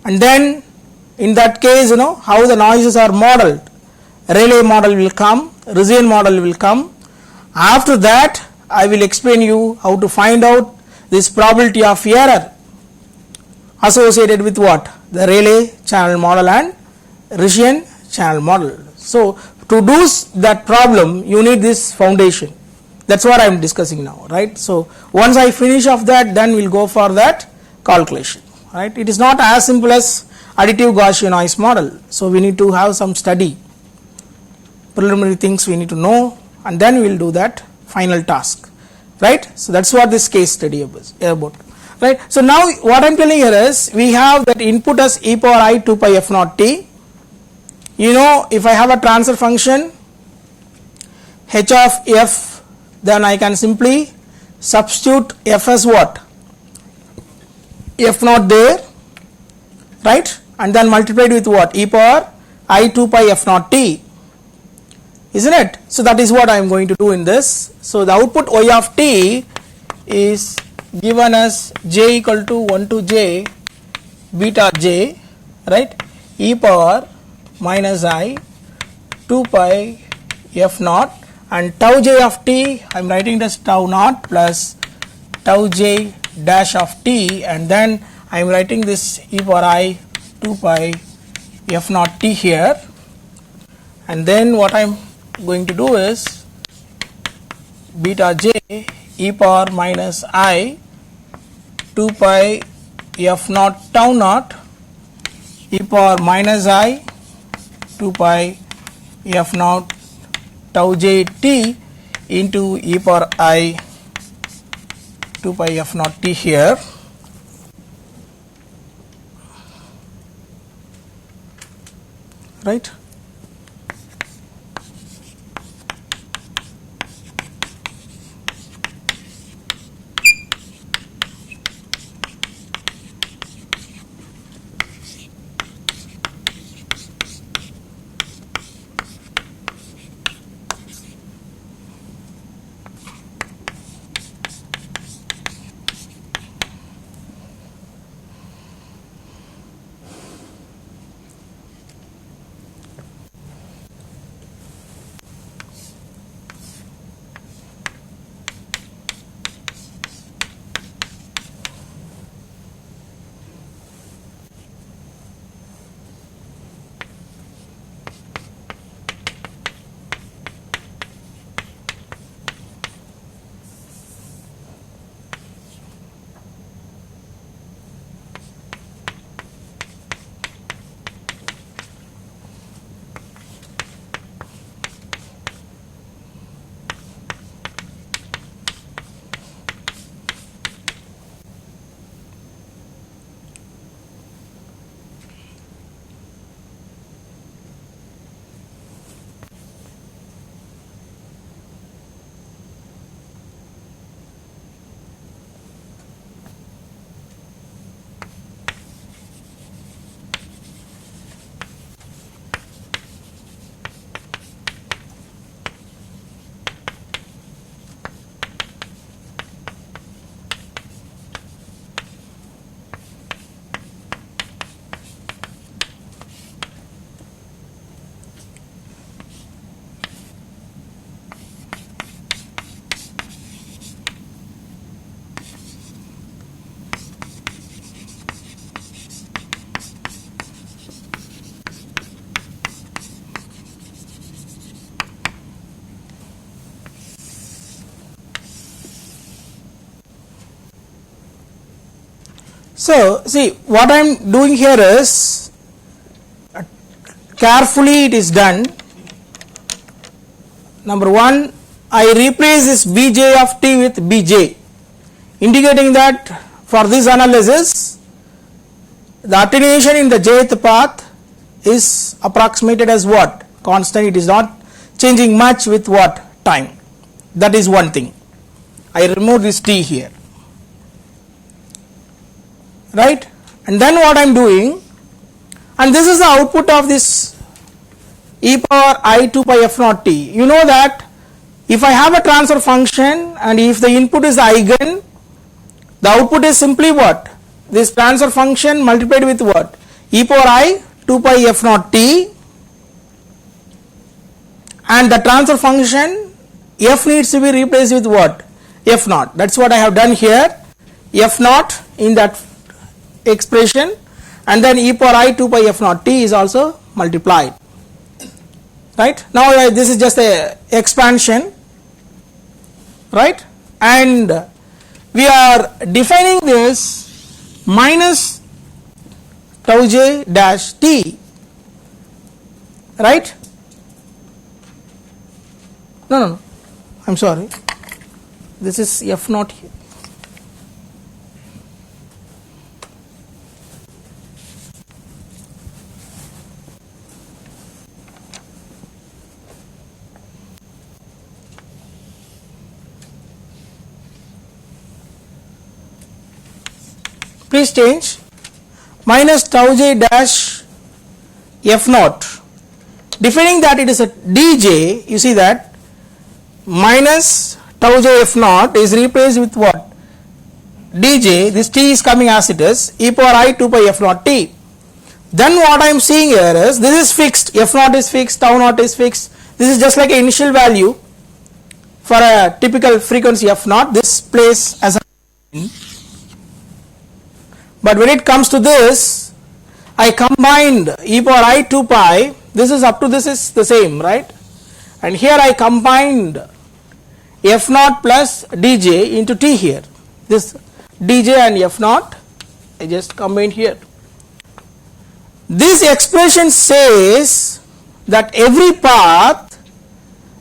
and then in that case, how the noises are modeled. Rayleigh model will come, Rizian model will come. After that, I will explain you how to find out this probability of error associated with what? The Rayleigh channel model and Rizian channel model. So to do that problem, you need this foundation. That's what I am discussing now, right? So once I finish off that, then we'll go for that calculation, right? It is not as simple as additive Gaussian noise model. So we need to have some study, preliminary things we need to know, and then we will do that final task, right? So that's what this case study is about, right? So now what I am telling here is we have that input as e power I 2 pi f naught t. If I have a transfer function h of f, then I can simply substitute f as what? F naught there, right? And then multiplied with what? E power I 2 pi f naught t, isn't it? So that is what I am going to do in this. So the output y of t is given as j equal to 1 to j beta j, right, e power minus I 2 pi f naught, and tau j of t I am writing as tau naught plus tau j dash of t, and then I am writing this e power I 2 pi f naught t here, and then what I am going to do is beta j e power minus I 2 pi f naught tau naught e power minus I 2 pi f naught tau j t into e power I 2 pi f naught t here, right? So see, what I am doing here is, carefully it is done. Number one, I replace this Bj of t with Bj, indicating that for this analysis the attenuation in the jth path is approximated as what? Constant. It is not changing much with what? Time. That is one thing. I remove this t here, right? And then what I am doing, and this is the output of this e power I 2 pi f naught t. You know that if I have a transfer function and if the input is the eigen, the output is simply what? This transfer function multiplied with what? E power I 2 pi f naught t, and the transfer function f needs to be replaced with what? F naught. That is what I have done here. F naught in that expression, and then e power I 2 pi f naught t is also multiplied. Right? Now this is just a expansion, right? And we are defining this minus tau j dash t, right? No, I am sorry, this is f naught here. Please change minus tau j dash f naught, defining that it is a dj. You see that minus tau j f naught is replaced with what? Dj. This t is coming as it is, e power I 2 pi f naught t. Then what I am seeing here is, this is fixed, f naught is fixed, tau naught is fixed. This is just like an initial value for a typical frequency f naught. This plays as a, but when it comes to this, I combined e power I 2 pi, this is up to this is the same, right? And here I combined f naught plus dj into t here. This dj and f naught I just combined here. This expression says that every path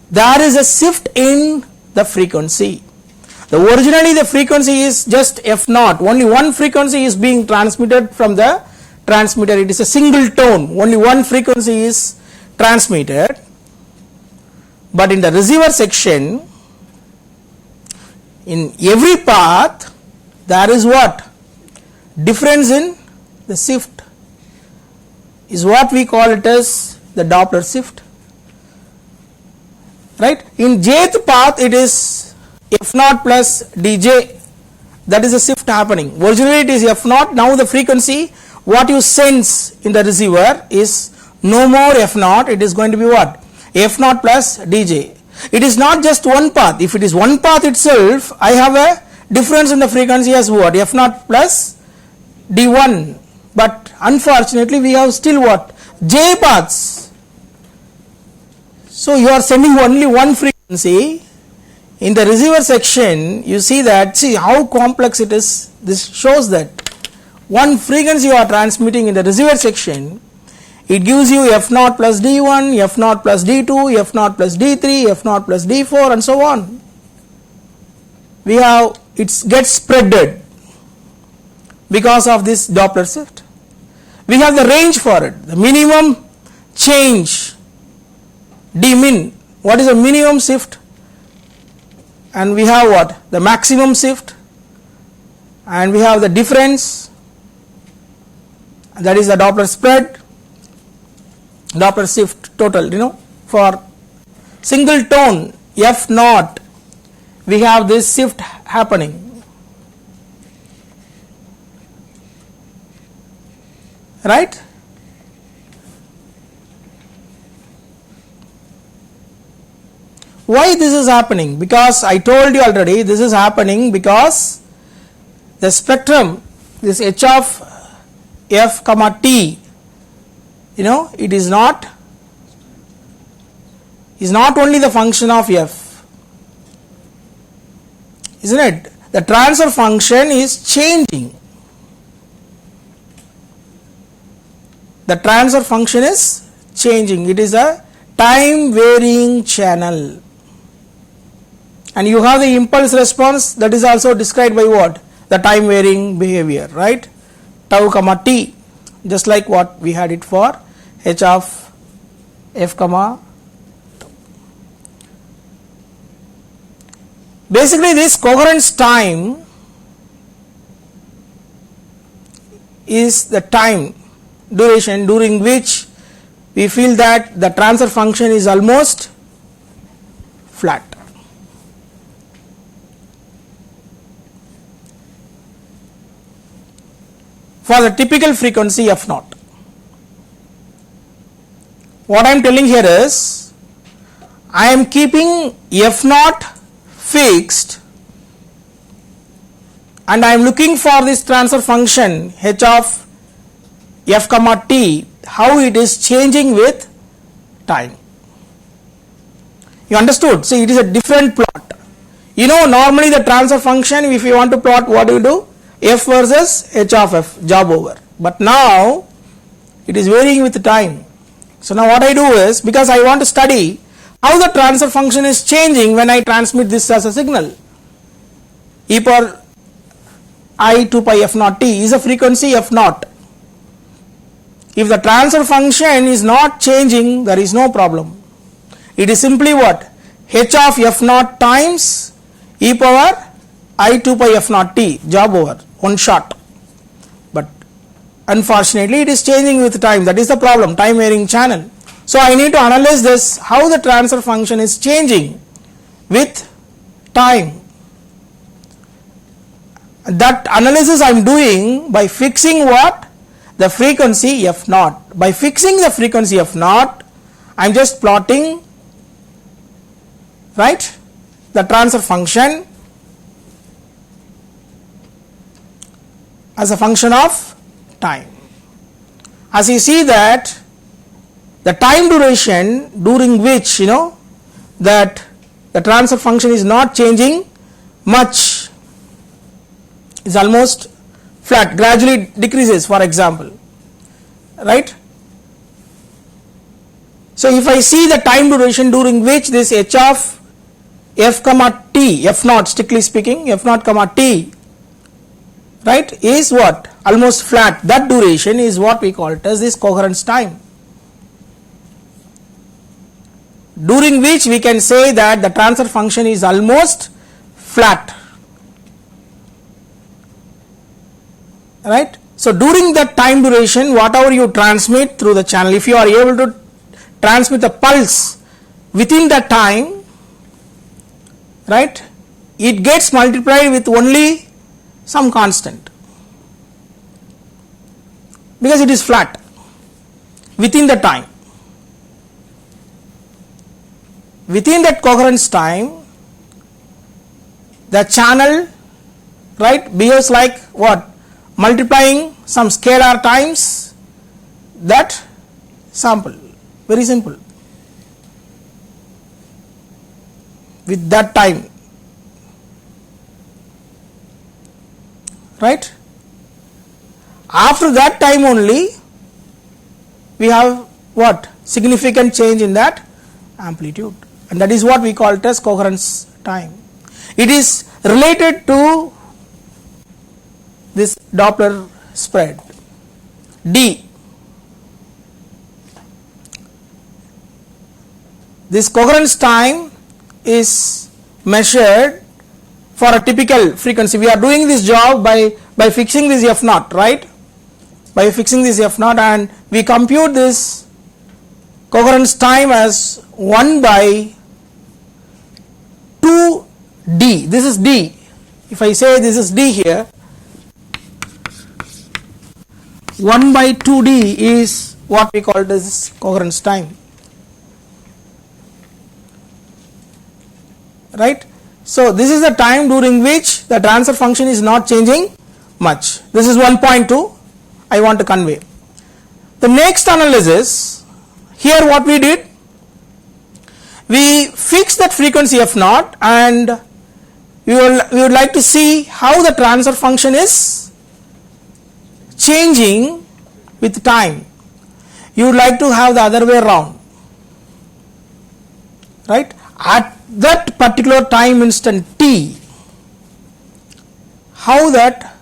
there is a shift in the frequency. Originally the frequency is just f naught, only one frequency is being transmitted from the transmitter. It is a single tone, only one frequency is transmitted. But in the receiver section, in every path there is what? Difference in the shift is what we call it as the Doppler shift, right? In jth path it is f naught plus dj, that is a shift happening. Originally it is f naught, now the frequency what you sense in the receiver is no more f naught, it is going to be what? F naught plus dj. It is not just one path. If it is one path itself, I have a difference in the frequency as what? F naught plus d1. But unfortunately we have still what? J paths. So you are sending only one frequency. In the receiver section, you see that, see how complex it is. This shows that one frequency you are transmitting in the receiver section, it gives you f naught plus d1, f naught plus d2, f naught plus d3, f naught plus d4 and so on. We have, it gets spreaded because of this Doppler shift. We have the range for it, the minimum change d min. What is the minimum shift? And we have what? The maximum shift, and we have the difference, that is the Doppler spread, Doppler shift total. You know, for single tone f naught we have this shift happening, right? Why this is happening? Because I told you already, this is happening because the spectrum, this h of f comma t, you know, it is not only the function of f, isn't it? The transfer function is changing. the transfer function is changing. It is a time varying channel. And you have the impulse response, that is also described by what? The time varying behavior, right? Tau comma t, just like what we had it for h of f comma. Basically, this coherence time is the time duration during which we feel that the transfer function is almost flat. For the typical frequency f naught. What I am telling here is, I am keeping f naught fixed and I am looking for this transfer function h of f comma t, how it is changing with time. You understood? See, it is a different plot. You know, normally the transfer function, if you want to plot, what do you do? F versus h of f, job over. But now it is varying with time. So now what I do is, because I want to study how the transfer function is changing when I transmit this as a signal, e power I 2 pi f naught t is a frequency f naught. If the transfer function is not changing, there is no problem. It is simply what? H of f naught times e power I 2 pi f naught t, job over, one shot. But unfortunately it is changing with time, that is the problem, time varying channel. So I need to analyze this, how the transfer function is changing with time. That analysis I am doing by fixing what? The frequency f naught. By fixing the frequency f naught, I am just plotting, right, the transfer function as a function of time. As you see that the time duration during which, you know, that the transfer function is not changing much, is almost flat, gradually decreases, for example, right. So if I see the time duration during which this h of f comma t, f naught strictly speaking, f naught comma t, right, is what? Almost flat, that duration is what we call it as this coherence time, during which we can say that the transfer function is almost flat, right. So during that time duration, whatever you transmit through the channel, if you are able to transmit the pulse within that time, right, it gets multiplied with only some constant, because it is flat within the time. Within that coherence time, the channel, right, behaves like what? Multiplying some scalar times that sample, very simple, with that time, right. After that time only we have what? Significant change in that amplitude, and that is what we call it as coherence time. It is related to this Doppler spread D. This coherence time is measured for a typical frequency. We are doing this job by fixing this f naught, right, by fixing this f naught, and we compute this coherence time as 1 by 2d. This is d. If I say this is d here, 1 by 2d is what we call this coherence time, right. So this is the time during which the transfer function is not changing much. This is 1.2 I want to convey. The next analysis, here what we did, we fixed that frequency f naught, and we would like to see how the transfer function is changing with time. you would like to have the other way around, right? At that particular time instant t, how that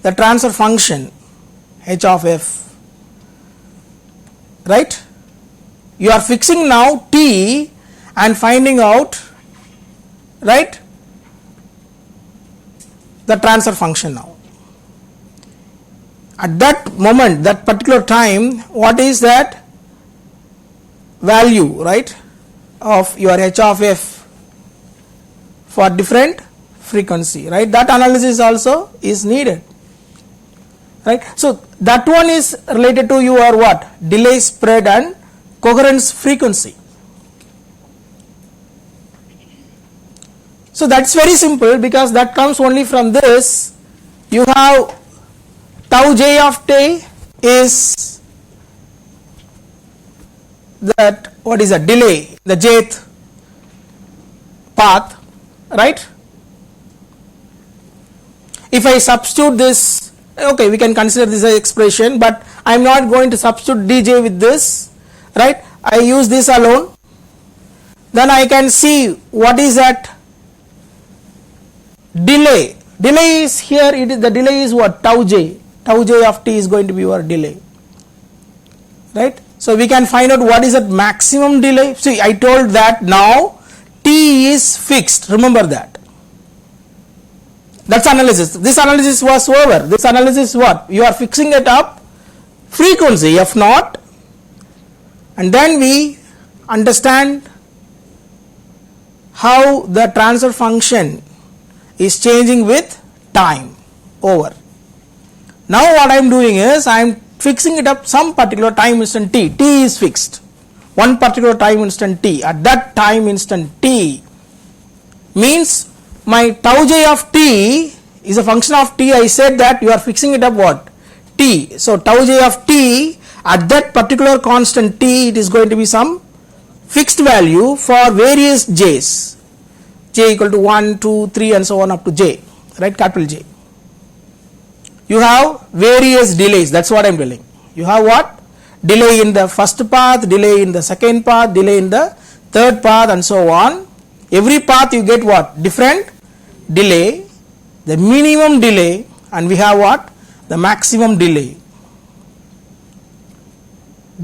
the transfer function h of f, right? You are fixing now t and finding out, right, the transfer function now. At that moment, that particular time, what is that value, right, of your h of f for different frequency, right? That analysis also is needed, right? So that one is related to your what? Delay spread and coherence frequency. So that's very simple, because that comes only from this. You have tau j of t is that, what is a delay, the jth path, right? If I substitute this, okay, we can consider this as expression, but I am not going to substitute dj with this, right? I use this alone. Then I can see what is that delay. Delay is here, it is, the delay is what? Tau j. Tau j of t is going to be your delay, right? So we can find out what is that maximum delay. See, I told that now t is fixed, remember that. That's analysis. This analysis was over. This analysis what? You are fixing it up frequency f naught, and then we understand how the transfer function is changing with time over. Now what I am doing is I am fixing it up some particular time instant t. T is fixed, one particular time instant t. At that time instant t means my tau j of t is a function of t. I said that you are fixing it up what? T. So tau j of t at that particular constant t, it is going to be some fixed value for various j's, j equal to 1, 2, 3 and so on up to j, right, capital J. You have various delays, that's what I am telling. You have what? Delay in the first path, delay in the second path, delay in the third path and so on. Every path you get what? Different delay, the minimum delay, and we have what? The maximum delay.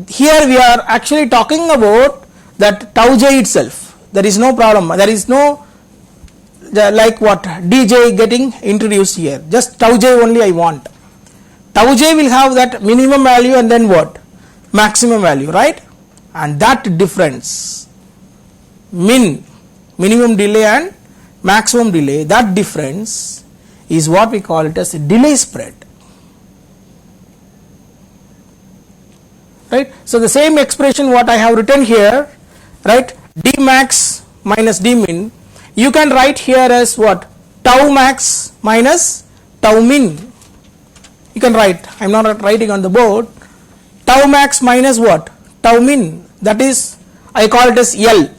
Here we are actually talking about that tau j itself. There is no problem, there is no like what dj getting introduced here, just tau j only I want. Tau j will have that minimum value and then what? Maximum value, right? And that difference, minimum delay and maximum delay, that difference is what we call it as a delay spread, right? So the same expression what I have written here, right, d max minus d min, you can write here as what? Tau max minus tau min. You can write, I am not writing on the board, tau max minus what? Tau min, that is, I call it as L,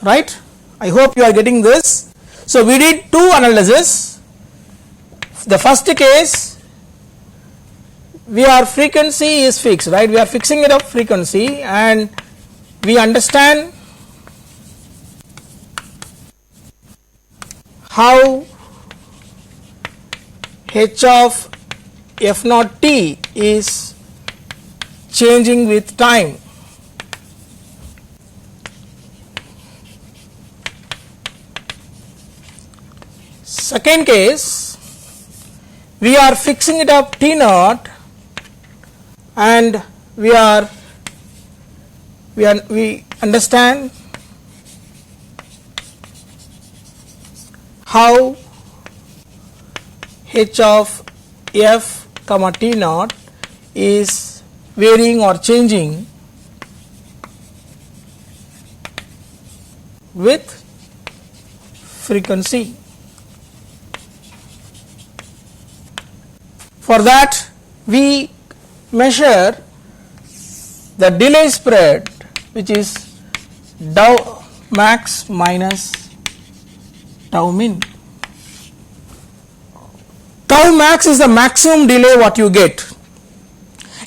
right? I hope you are getting this. So we did two analysis. The first case, we are frequency is fixed, right? We are fixing it up frequency and we understand how h of f naught t is changing with time. Second case, we are fixing it up t naught and we understand how h of f comma t naught is varying or changing with frequency. For that we measure the delay spread, which is tau max minus tau min. Tau max is the maximum delay what you get.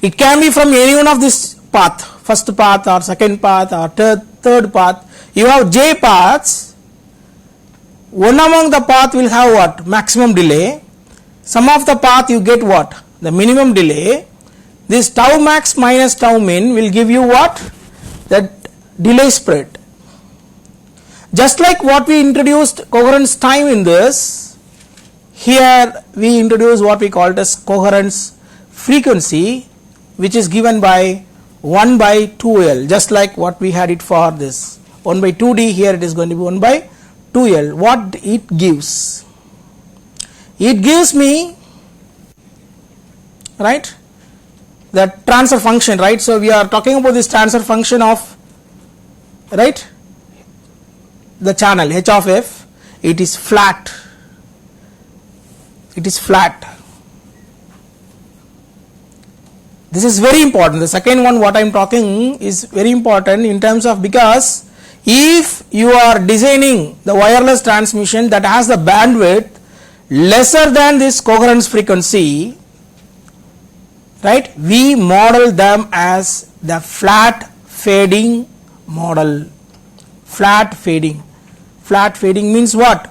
It can be from any one of this path, first path or second path or third path. You have j paths. One among the path will have what? Maximum delay. Some of the path you get what? The minimum delay. This tau max minus tau min will give you what? That delay spread. Just like what we introduced coherence time in this, here we introduce what we call as coherence frequency, which is given by 1 by 2L, just like what we had it for this 1 by 2D. Here it is going to be 1 by 2L. What it gives? It gives me, right, the transfer function, right? So we are talking about this transfer function of, right, the channel h of f. It is flat. It is flat. This is very important. The second one what I am talking is very important in terms of, because if you are designing the wireless transmission that has the bandwidth lesser than this coherence frequency, right, we model them as the flat fading model. Flat fading. Flat fading means what?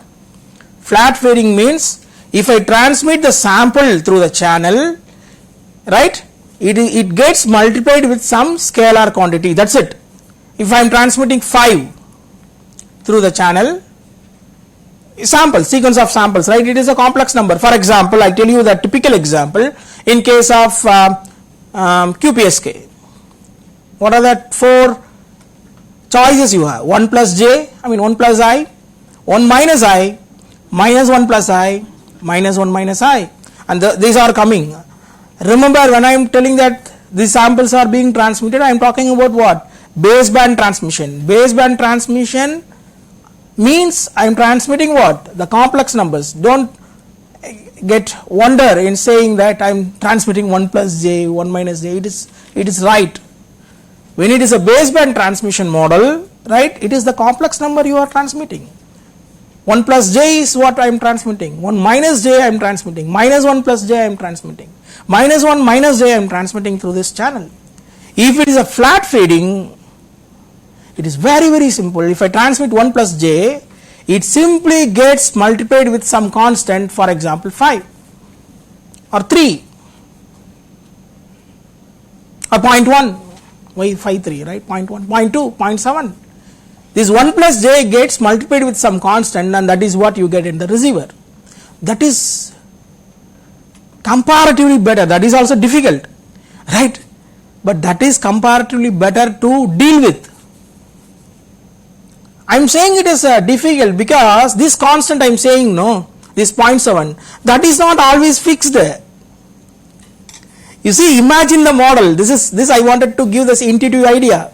Flat fading means if I transmit the sample through the channel, right, it gets multiplied with some scalar quantity. That's it. If I am transmitting 5 through the channel, sample, sequence of samples, right, it is a complex number. For example, I tell you the typical example in case of QPSK. What are the 4 choices you have? 1 plus j, 1 plus I, 1 minus I, minus 1 plus I, minus 1 minus I, and these are coming. Remember, when I am telling that these samples are being transmitted, I am talking about what? Baseband transmission. Baseband transmission means I am transmitting what? The complex numbers. Don't get wonder in saying that I am transmitting 1 plus j, 1 minus j. It is right. When it is a baseband transmission model, right, it is the complex number you are transmitting. 1 plus j is what I am transmitting. 1 minus j I am transmitting. Minus 1 plus j I am transmitting. Minus 1 minus j I am transmitting through this channel. If it is a flat fading, it is very simple. If I transmit 1 plus j, it simply gets multiplied with some constant, for example 5 or 3 or 0.1, why 5 3, right, 0.1, 0.2, 0.7. This 1 plus j gets multiplied with some constant, and that is what you get in the receiver. That is comparatively better. That is also difficult, right, but that is comparatively better to deal with. I am saying it is difficult because this constant I am saying, no, this 0.7, that is not always fixed. You see, imagine the model. This I wanted to give this intuitive idea.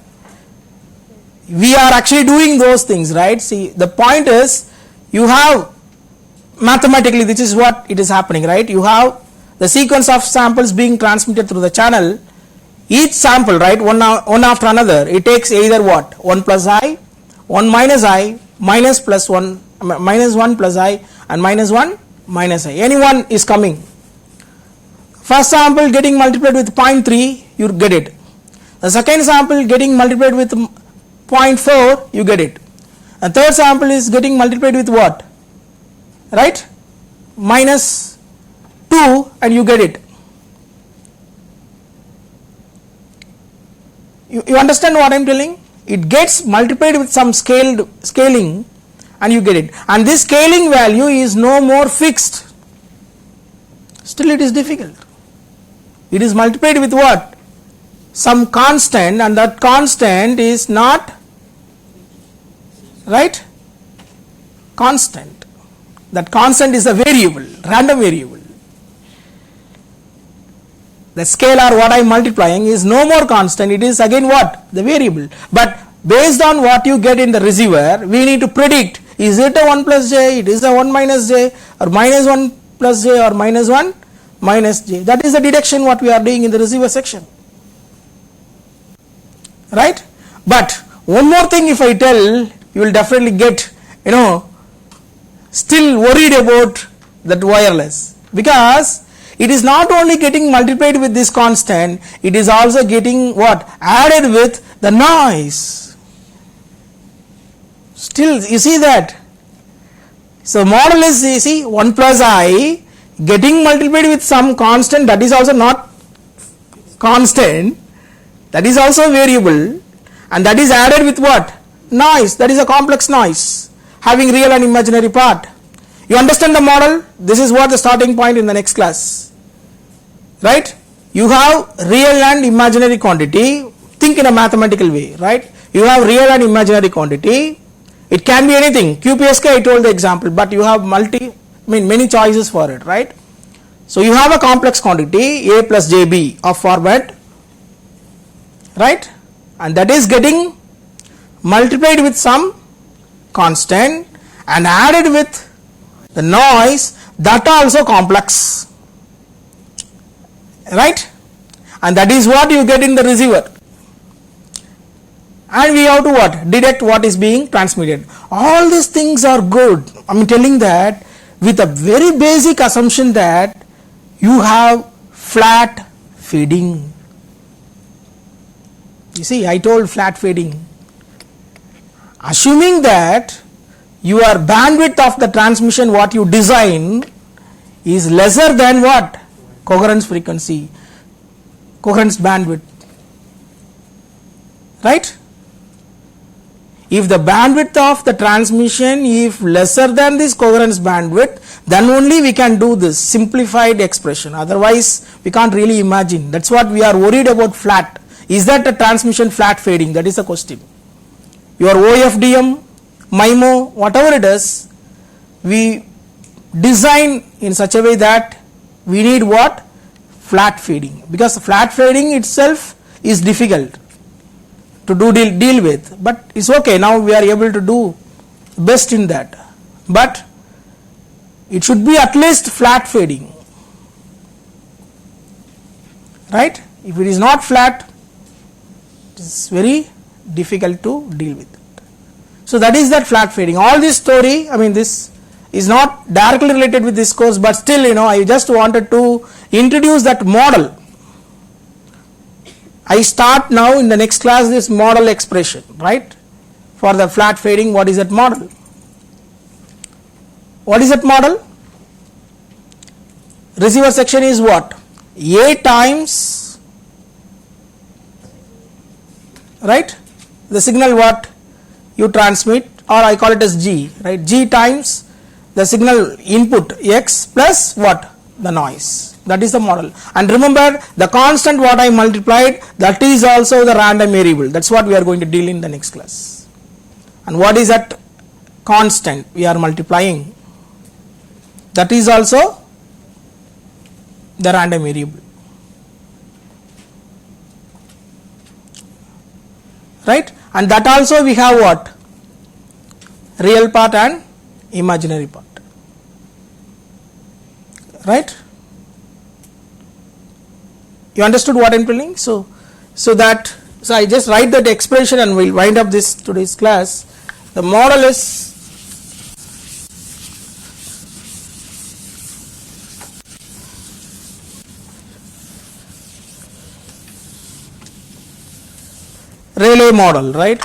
We are actually doing those things, right? See, the point is, you have mathematically, this is what it is happening, right? You have the sequence of samples being transmitted through the channel. Each sample, right, one after another, it takes either what? 1 plus I, 1 minus I, minus plus 1, minus 1 plus I, and minus 1 minus I. Any one is coming. First sample getting multiplied with 0.3, you get it. The second sample getting multiplied with 0.4, you get it. And third sample is getting multiplied with what? Right? Minus 2, and you get it. You understand what I am telling? It gets multiplied with some scaling, and you get it. And this scaling value is no more fixed. Still it is difficult. It is multiplied with what? Some constant, and that constant is not, right, constant. That constant is a variable, random variable. The scalar what I am multiplying is no more constant, it is again what? The variable. But based on what you get in the receiver, we need to predict, is it a 1 plus j, it is a 1 minus j, or minus 1 plus j, or minus 1 minus j. That is the deduction what we are doing in the receiver section, right? But one more thing, if I tell, you will definitely get, still worried about that wireless, because it is not only getting multiplied with this constant, it is also getting what? Added with the noise. Still, you see that? So model is, you see, 1 plus I getting multiplied with some constant that is also not constant, that is also variable, and that is added with what? Noise. That is a complex noise having real and imaginary part. You understand the model? This is what the starting point in the next class, right? You have real and imaginary quantity. Think in a mathematical way, right? You have real and imaginary quantity. It can be anything. QPSK, I told the example, but you have many choices for it, right? So you have a complex quantity A plus JB of format, right? And that is getting multiplied with some constant and added with the noise, that also complex, right? And that is what you get in the receiver. And we have to what? Detect what is being transmitted. All these things are good. I am telling that with a very basic assumption that you have flat fading. You see, I told flat fading. Assuming that your bandwidth of the transmission what you design is lesser than what? Coherence frequency, coherence bandwidth, right? If the bandwidth of the transmission is lesser than this coherence bandwidth, then only we can do this simplified expression. Otherwise, we can't really imagine. That's what we are worried about. Flat. Is that a transmission flat fading? That is the question. Your OFDM, MIMO, whatever it is, we design in such a way that we need what? Flat fading. Because flat fading itself is difficult to deal with, but it's okay. Now we are able to do best in that, but it should be at least flat fading, right? If it is not flat, it is very difficult to deal with it. So that is that flat fading. All this story, I mean, this is not directly related with this course, but still, I just wanted to introduce that model. I start now in the next class this model expression, right? For the flat fading, what is that model? What is that model? Receiver section is what? A times, right? The signal what you transmit, or I call it as G, right? G times the signal input X plus what? The noise. That is the model. And remember, the constant what I multiplied, that is also the random variable. That's what we are going to deal in the next class. And what is that constant we are multiplying? That is also the random variable, right? And that also we have what? Real part and imaginary part, right? You understood what I am telling? So I just write that expression and we'll wind up this today's class. The model is Rayleigh model, right?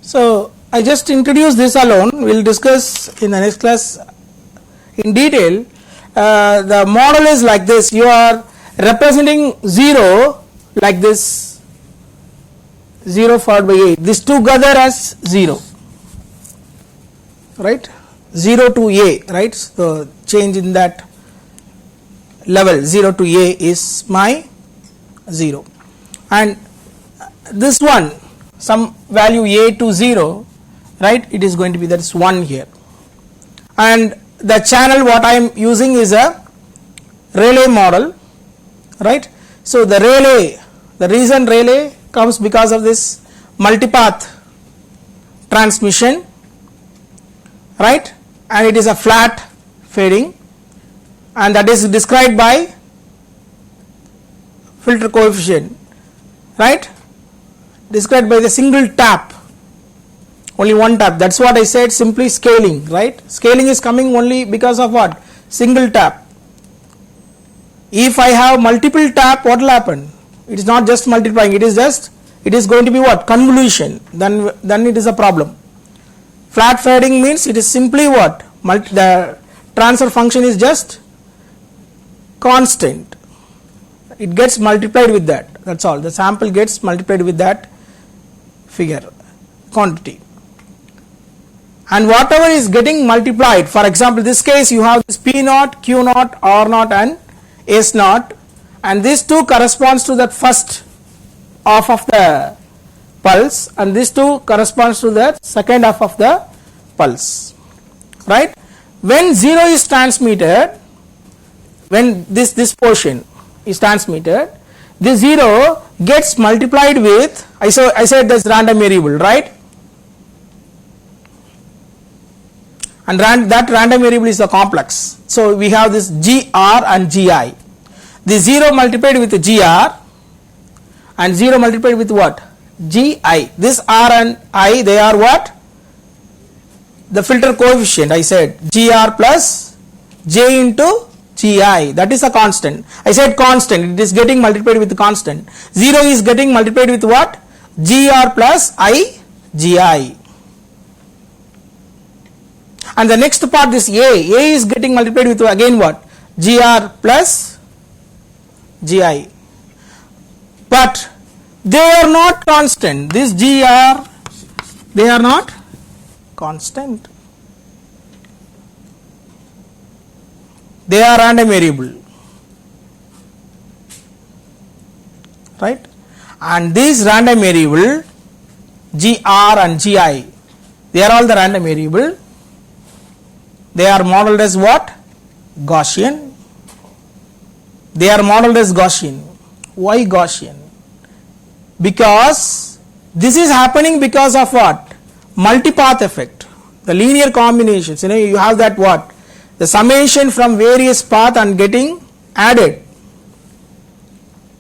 So I just introduce this alone. We will discuss in the next class in detail. The model is like this. You are representing 0 like this, 0 followed by 8. This together as 0, right? 0 to a, right? So change in that level 0 to a is my 0, and this one some value a to 0, right? It is going to be that's 1 here, and the channel what I am using is a Rayleigh model, right? So the Rayleigh, the reason Rayleigh comes because of this multipath transmission, right? And it is a flat fading, and that is described by filter coefficient, right? Described by the single tap, only one tap. That's what I said, simply scaling, right? Scaling is coming only because of what? Single tap. If I have multiple tap, what will happen? It is not just multiplying, it is going to be what? Convolution. Then it is a problem. Flat fading means it is simply what? The transfer function is just constant. It gets multiplied with that. That's all. The sample gets multiplied with that figure, quantity. And whatever is getting multiplied, for example, this case you have this P naught, Q naught, R naught and S naught, and these two corresponds to that first half of the pulse, and this two corresponds to the second half of the pulse, right? When 0 is transmitted, when this portion is transmitted, this 0 gets multiplied with, I said this random variable, right? And that random variable is the complex. So we have this GR and GI. The 0 multiplied with GR and 0 multiplied with what? GI. This R and I, they are what? The filter coefficient, I said GR plus J into GI, that is a constant. I said constant, it is getting multiplied with the constant. 0 is getting multiplied with what? GR plus I GI. And the next part, this A is getting multiplied with again what? GR plus GI. But they are not constant. This GR, they are not constant. They are random variable, right? And this random variable GR and GI, they are all the random variable. They are modeled as what? Gaussian. They are modeled as Gaussian. Why Gaussian? Because this is happening because of what? Multipath effect. The linear combinations, you have that what? The summation from various path and getting added.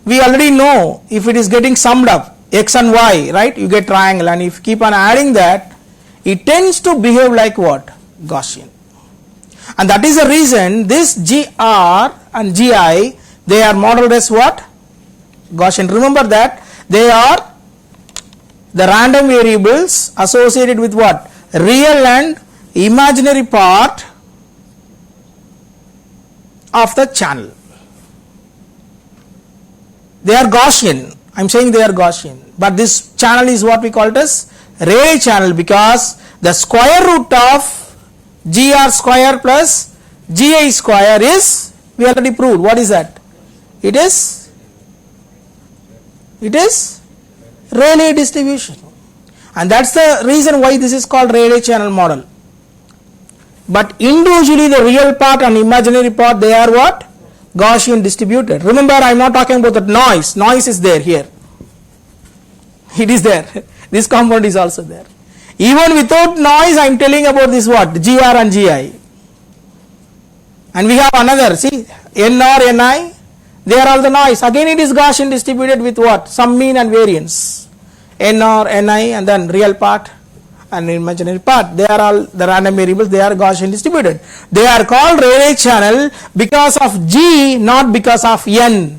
We already know if it is getting summed up, x and y, right? You get triangle, and if you keep on adding that, it tends to behave like what? Gaussian. And that is the reason this GR and GI, they are modeled as what? Gaussian. Remember that they are the random variables associated with what? Real and imaginary part of the channel. They are Gaussian. I am saying they are Gaussian, but this channel is what we call it as Rayleigh channel, because the square root of GR square plus GI square is, we already proved, what is that? It is Rayleigh distribution, and that's the reason why this is called Rayleigh channel model. But individually the real part and imaginary part, they are what? Gaussian distributed. Remember, I am not talking about the noise. Noise is there here. It is there. This component is also there. Even without noise, I am telling about this what? GR and GI. And we have another, see, NR, NI, they are all the noise. Again it is Gaussian distributed with what? Some mean and variance. NR, NI, and then real part and imaginary part. They are all the random variables, they are Gaussian distributed. They are called Rayleigh channel because of G, not because of N.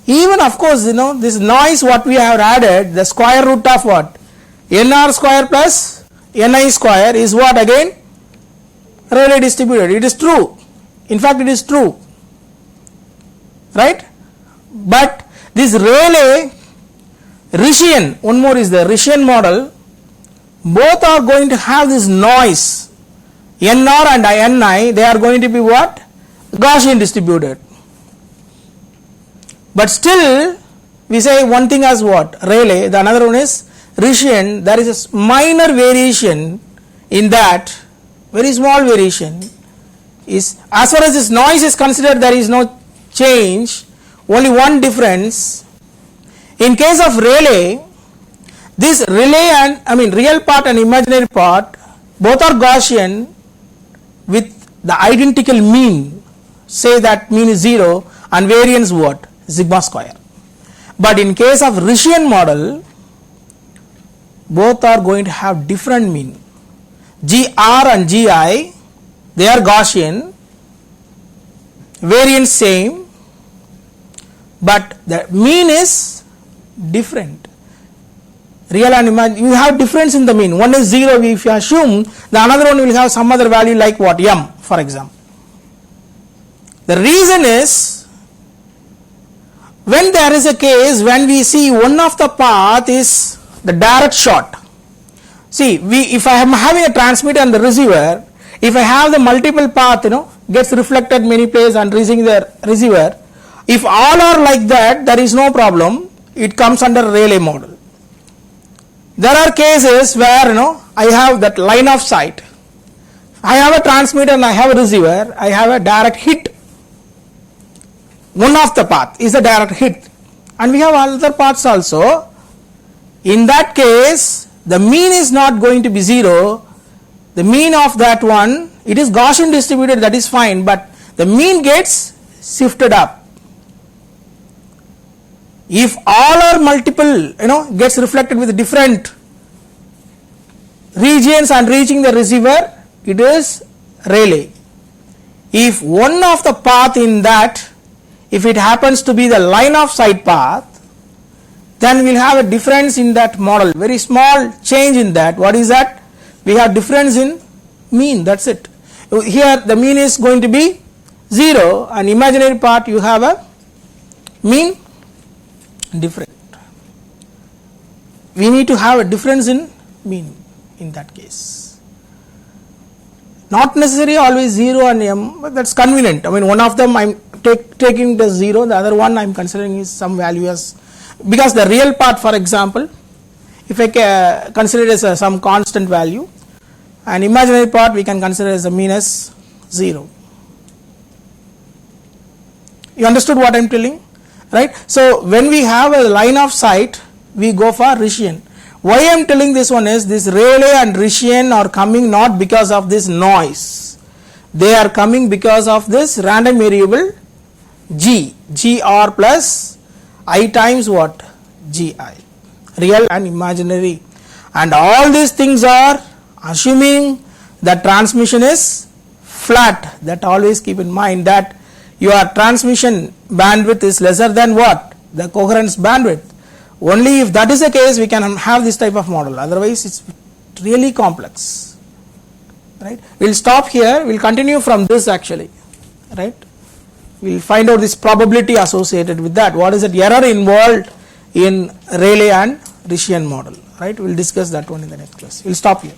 Even of course, this noise what we have added, the square root of what? Nr square plus Ni square is what again? Rayleigh distributed. It is true. In fact, it is true. Right? But this Rayleigh, Rischian, one more is the Rischian model, both are going to have this noise. Nr and Ni, they are going to be what? Gaussian distributed. But still, we say one thing as what? Rayleigh, the another one is Rischian. There is a minor variation in that, very small variation. Is as far as this noise is considered, there is no change, only one difference. In case of Rayleigh, this real part and imaginary part, both are Gaussian with the identical mean. Say that mean is 0 and variance what? Sigma square. But in case of Rischian model, both are going to have different mean. Gr and Gi, they are Gaussian, variance same, but the mean is different. Real and imaginary, you have difference in the mean. One is 0 if you assume, the another one will have some other value like what? M, for example. The reason is, when there is a case when we see one of the path is the direct shot. See, if I am having a transmitter and the receiver, if I have the multiple path, gets reflected many places and reaching the receiver, if all are like that, there is no problem. It comes under Rayleigh model. There are cases where I have that line of sight. I have a transmitter and I have a receiver. I have a direct hit. One of the path is a direct hit, and we have other paths also. In that case, the mean is not going to be 0. The mean of that one, it is Gaussian distributed, that is fine, but the mean gets shifted up. If all are multiple, gets reflected with different regions and reaching the receiver, it is Rayleigh. If one of the path in that, if it happens to be the line of sight path, then we will have a difference in that model, very small change in that. What is that? We have difference in mean, that's it. Here the mean is going to be 0, and imaginary part you have a mean different. We need to have a difference in mean in that case. Not necessarily always 0 and M, but that's convenient. One of them I am taking the 0, the other one I am considering is some value as, because the real part, for example, if I consider it as some constant value, and imaginary part we can consider as a mean as 0. You understood what I am telling, right? So when we have a line of sight, we go for Rischian. Why I am telling this one is, this Rayleigh and Rischian are coming not because of this noise, they are coming because of this random variable gr plus I times what? Gi, real and imaginary, and all these things are assuming that transmission is flat. That always keep in mind that your transmission bandwidth is lesser than what? The coherence bandwidth. Only if that is the case we can have this type of model, otherwise it's really complex, right? We'll stop here, we'll continue from this actually, right? We'll find out this probability associated with that. What is that error involved in Rayleigh and Rischian model, right? We'll discuss that one in the next class. We'll stop here.